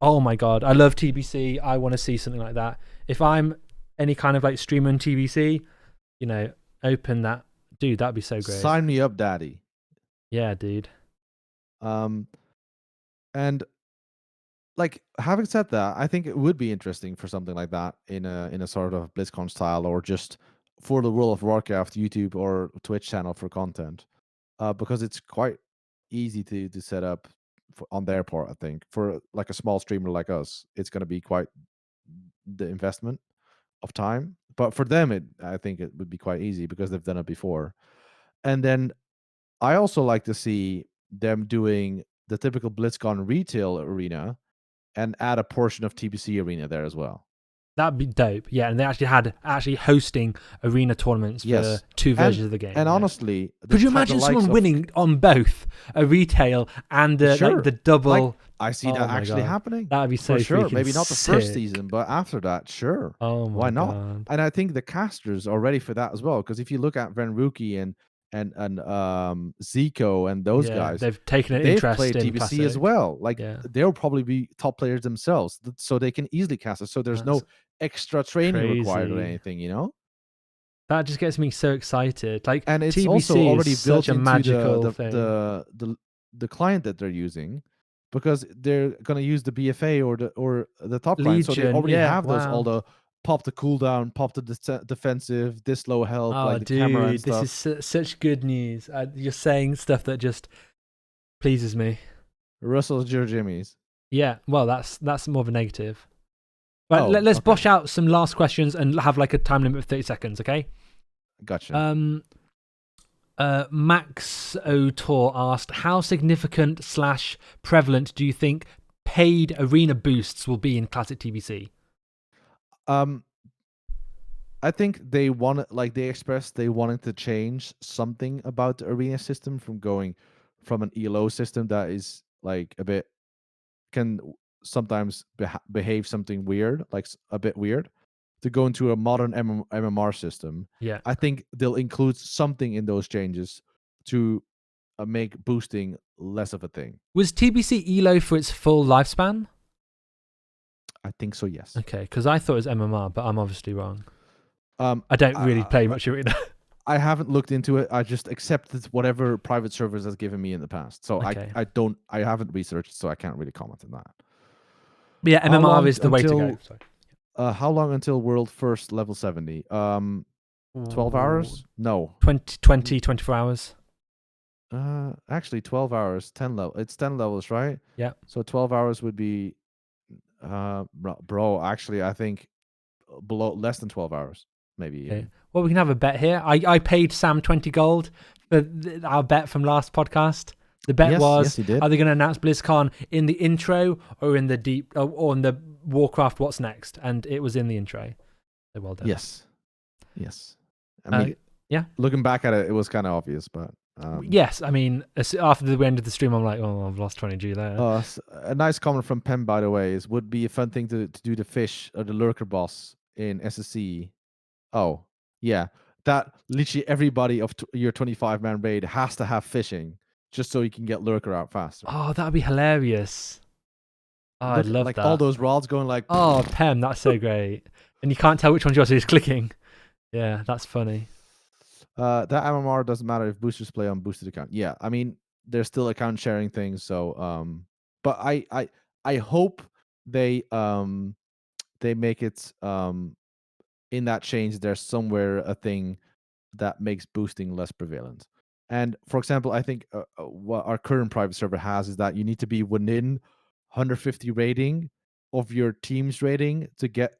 oh my god, I love TBC. I want to see something like that. If I'm any kind of like streamer in TBC, you know, open that, dude. That'd be so great. Sign me up, daddy. Yeah, dude. And like having said that, I think it would be interesting for something like that in a sort of BlizzCon style, or just for the World of Warcraft YouTube or Twitch channel for content, because it's quite easy to set up on their part. I think for like a small streamer like us, it's going to be quite the investment of time, but for them, I think it would be quite easy because they've done it before. And then I also like to see them doing the typical BlizzCon retail arena and add a portion of TBC arena there as well. That'd be dope. Yeah, and they actually hosting arena tournaments Yes. for 2 versions of the game. And yeah. honestly, Could you imagine someone winning on both a retail and Sure. like the double? Like, I see Oh that my actually God. happening. That'd be so For sure. freaking Maybe not the first sick. season, but after that, sure. Oh my Why not? God. And I think the casters are ready for that as well. Because if you look at Van Rookie and Zico and those Yeah, guys, they've taken an they've interest played in TBC as Classic. well. Like Yeah. they'll probably be top players themselves, so they can easily cast it. So there's no That's extra training required or crazy. anything, you know. That just gets me so excited. Like, And it's TBC also already is built such a into magical thing. the client that they're using, because they're going to use the BFA or the top client, so they Legion, already yeah, have those all wow. the pop the cooldown, pop the defensive, this low health, Oh, like the camera and dude, stuff. this is such good news. You're saying stuff that just pleases me. Russell's your Jimmy's. Yeah, well, that's more of a negative. Right, Oh, let's okay. bosh out some last questions and have like a time limit of 30 seconds, okay? Gotcha. Max O'Tor asked, how significant / prevalent do you think paid arena boosts will be in Classic TBC? I think they expressed they wanted to change something about the arena system from going from an ELO system that is like a bit can sometimes behave something weird, like a bit weird, to go into a modern MMR system. Yeah. I think they'll include something in those changes to make boosting less of a thing. Was TBC ELO for its full lifespan? I think so, yes. Okay, because I thought it was MMR, but I'm obviously wrong. I don't really play much arena. I haven't looked into it. I just accepted whatever private servers has given me in the past. So Okay. I haven't researched, so I can't really comment on that. But yeah, MMR is the way to go. Sorry. How long until world first level 70? 12 hours? No. 24 hours. Actually 12 hours, 10 level. It's 10 levels, right? Yeah. So 12 hours would be bro, actually I think below less than 12 hours, maybe. Okay. Well, we can have a bet here. I paid Sam 20 gold for our bet from last podcast. The bet was, yes, are they going to announce BlizzCon in the intro or in the deep or in the Warcraft What's Next? And it was in the intro. So well done. Yes. I mean, yeah. Looking back at it, it was kind of obvious, but yes, I mean, after the end of the stream, I'm like, oh, I've lost 20G there. A nice comment from Pem, by the way, is would be a fun thing to do the fish or the lurker boss in SSC. Oh, yeah. That literally everybody of your 25-man raid has to have fishing just so you can get lurker out faster. Oh, that would be hilarious. Oh, I'd love like that. All those rods going like... Oh, Pem, that's so great. And you can't tell which one's yours, so you're just clicking. Yeah, that's funny. That MMR doesn't matter if boosters play on boosted account. Yeah, I mean, there's still account sharing things, so but I hope they make it in that change there's somewhere a thing that makes boosting less prevalent. And for example, I think what our current private server has is that you need to be within 150 rating of your team's rating to get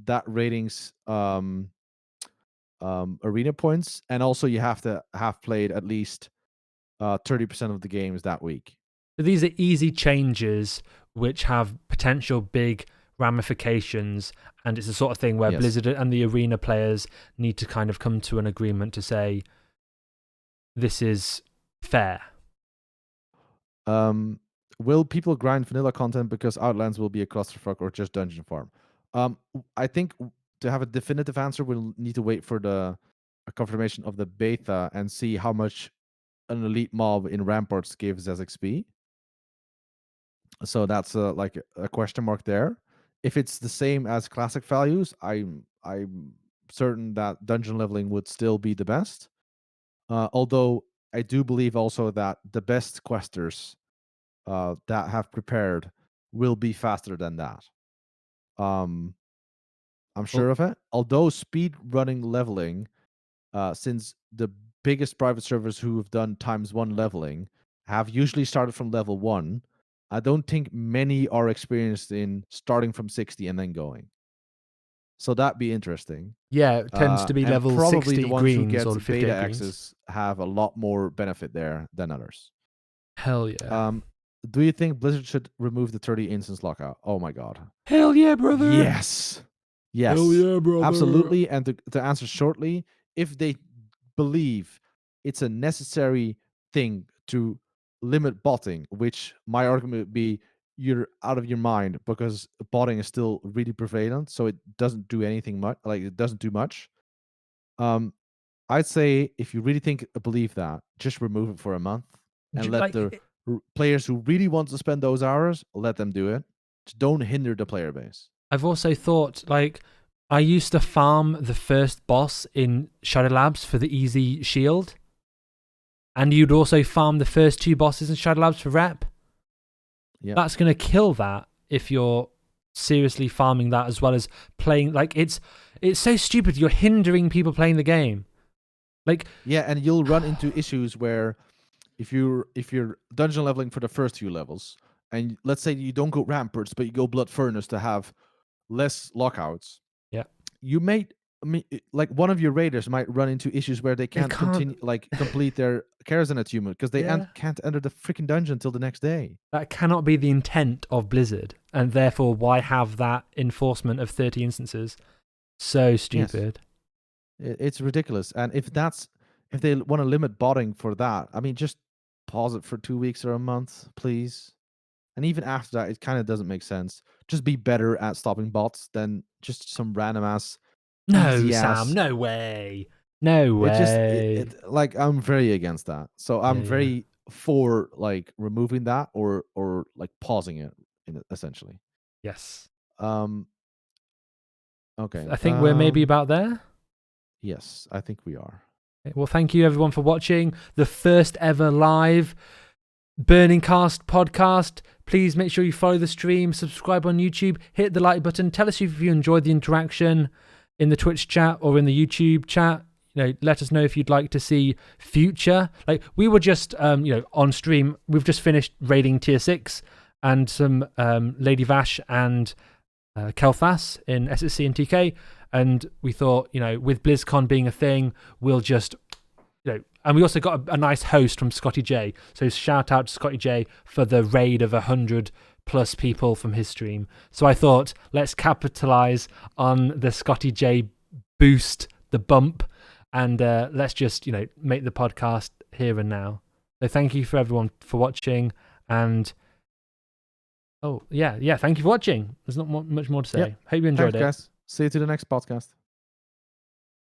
that rating's arena points, and also you have to have played at least 30% of the games that week. So these are easy changes which have potential big ramifications, and it's the sort of thing where Blizzard and the arena players need to kind of come to an agreement to say this is fair. Will people grind vanilla content because Outlands will be a clusterfuck or just dungeon farm? I think to have a definitive answer, we'll need to wait for a confirmation of the beta and see how much an elite mob in Ramparts gives as XP. So that's like a question mark there. If it's the same as classic values, I'm certain that dungeon leveling would still be the best. Although I do believe also that the best questers that have prepared will be faster than that. I'm sure of it. Although speed running leveling, since the biggest private servers who have done ×1 leveling have usually started from level 1, I don't think many are experienced in starting from 60 and then going. So that'd be interesting. Yeah, it tends to be level probably 60 the ones greens who get or 50 beta greens. access have a lot more benefit there than others. Hell yeah. Do you think Blizzard should remove the 30 instance lockout? Oh my god. Hell yeah, brother. Yes. Hell yeah, brother. Absolutely. And to answer shortly, if they believe it's a necessary thing to limit botting, which my argument would be you're out of your mind because botting is still really prevalent, so it doesn't do anything much. Like it doesn't do much. I'd say if you really believe that, just remove it for a month and let the players who really want to spend those hours, let them do it. Just don't hinder the player base. I've also thought, like, I used to farm the first boss in Shadow Labs for the easy shield. And you'd also farm the first 2 bosses in Shadow Labs for rep. Yeah. That's going to kill that if you're seriously farming that as well as playing. Like, it's so stupid. You're hindering people playing the game. Like, yeah, and you'll run into issues where if you're dungeon leveling for the first few levels, and let's say you don't go Ramparts, but you go Blood Furnace to have less lockouts. Yeah. You may, like one of your raiders might run into issues where they can't continue, like complete their Karazhan achievement because they can't enter the freaking dungeon until the next day. That cannot be the intent of Blizzard, and therefore why have that enforcement of 30 instances? So stupid. Yes. It's ridiculous. And if they want to limit botting for that, I mean, just pause it for 2 weeks or a month, please. And even after that, it kind of doesn't make sense. Just be better at stopping bots than just some random ass. No, easy Sam, ass. no way. No way. It just like I'm very against that. So I'm Yeah. very for like removing that or like pausing it essentially. Yes. Okay. I think we're maybe about there. Yes, I think we are. Okay, well, thank you everyone for watching the first ever live Burning Cast podcast. Please make sure you follow the stream, subscribe on YouTube, hit the like button. Tell us if you enjoyed the interaction in the Twitch chat or in the YouTube chat. Let us know if you'd like to see future. Like we were just, on stream. We've just finished raiding tier 6 and some Lady Vash and Kelthas in SSC and TK. And we thought, with BlizzCon being a thing, we'll just, and we also got a nice host from Scotty J. So shout out to Scotty J for the raid of 100+ people from his stream. So I thought, let's capitalize on the Scotty J boost, the bump, and let's just, make the podcast here and now. So thank you for everyone for watching. And thank you for watching. There's not much more to say. Yep. Hope you enjoyed it. Guys. See you to the next podcast.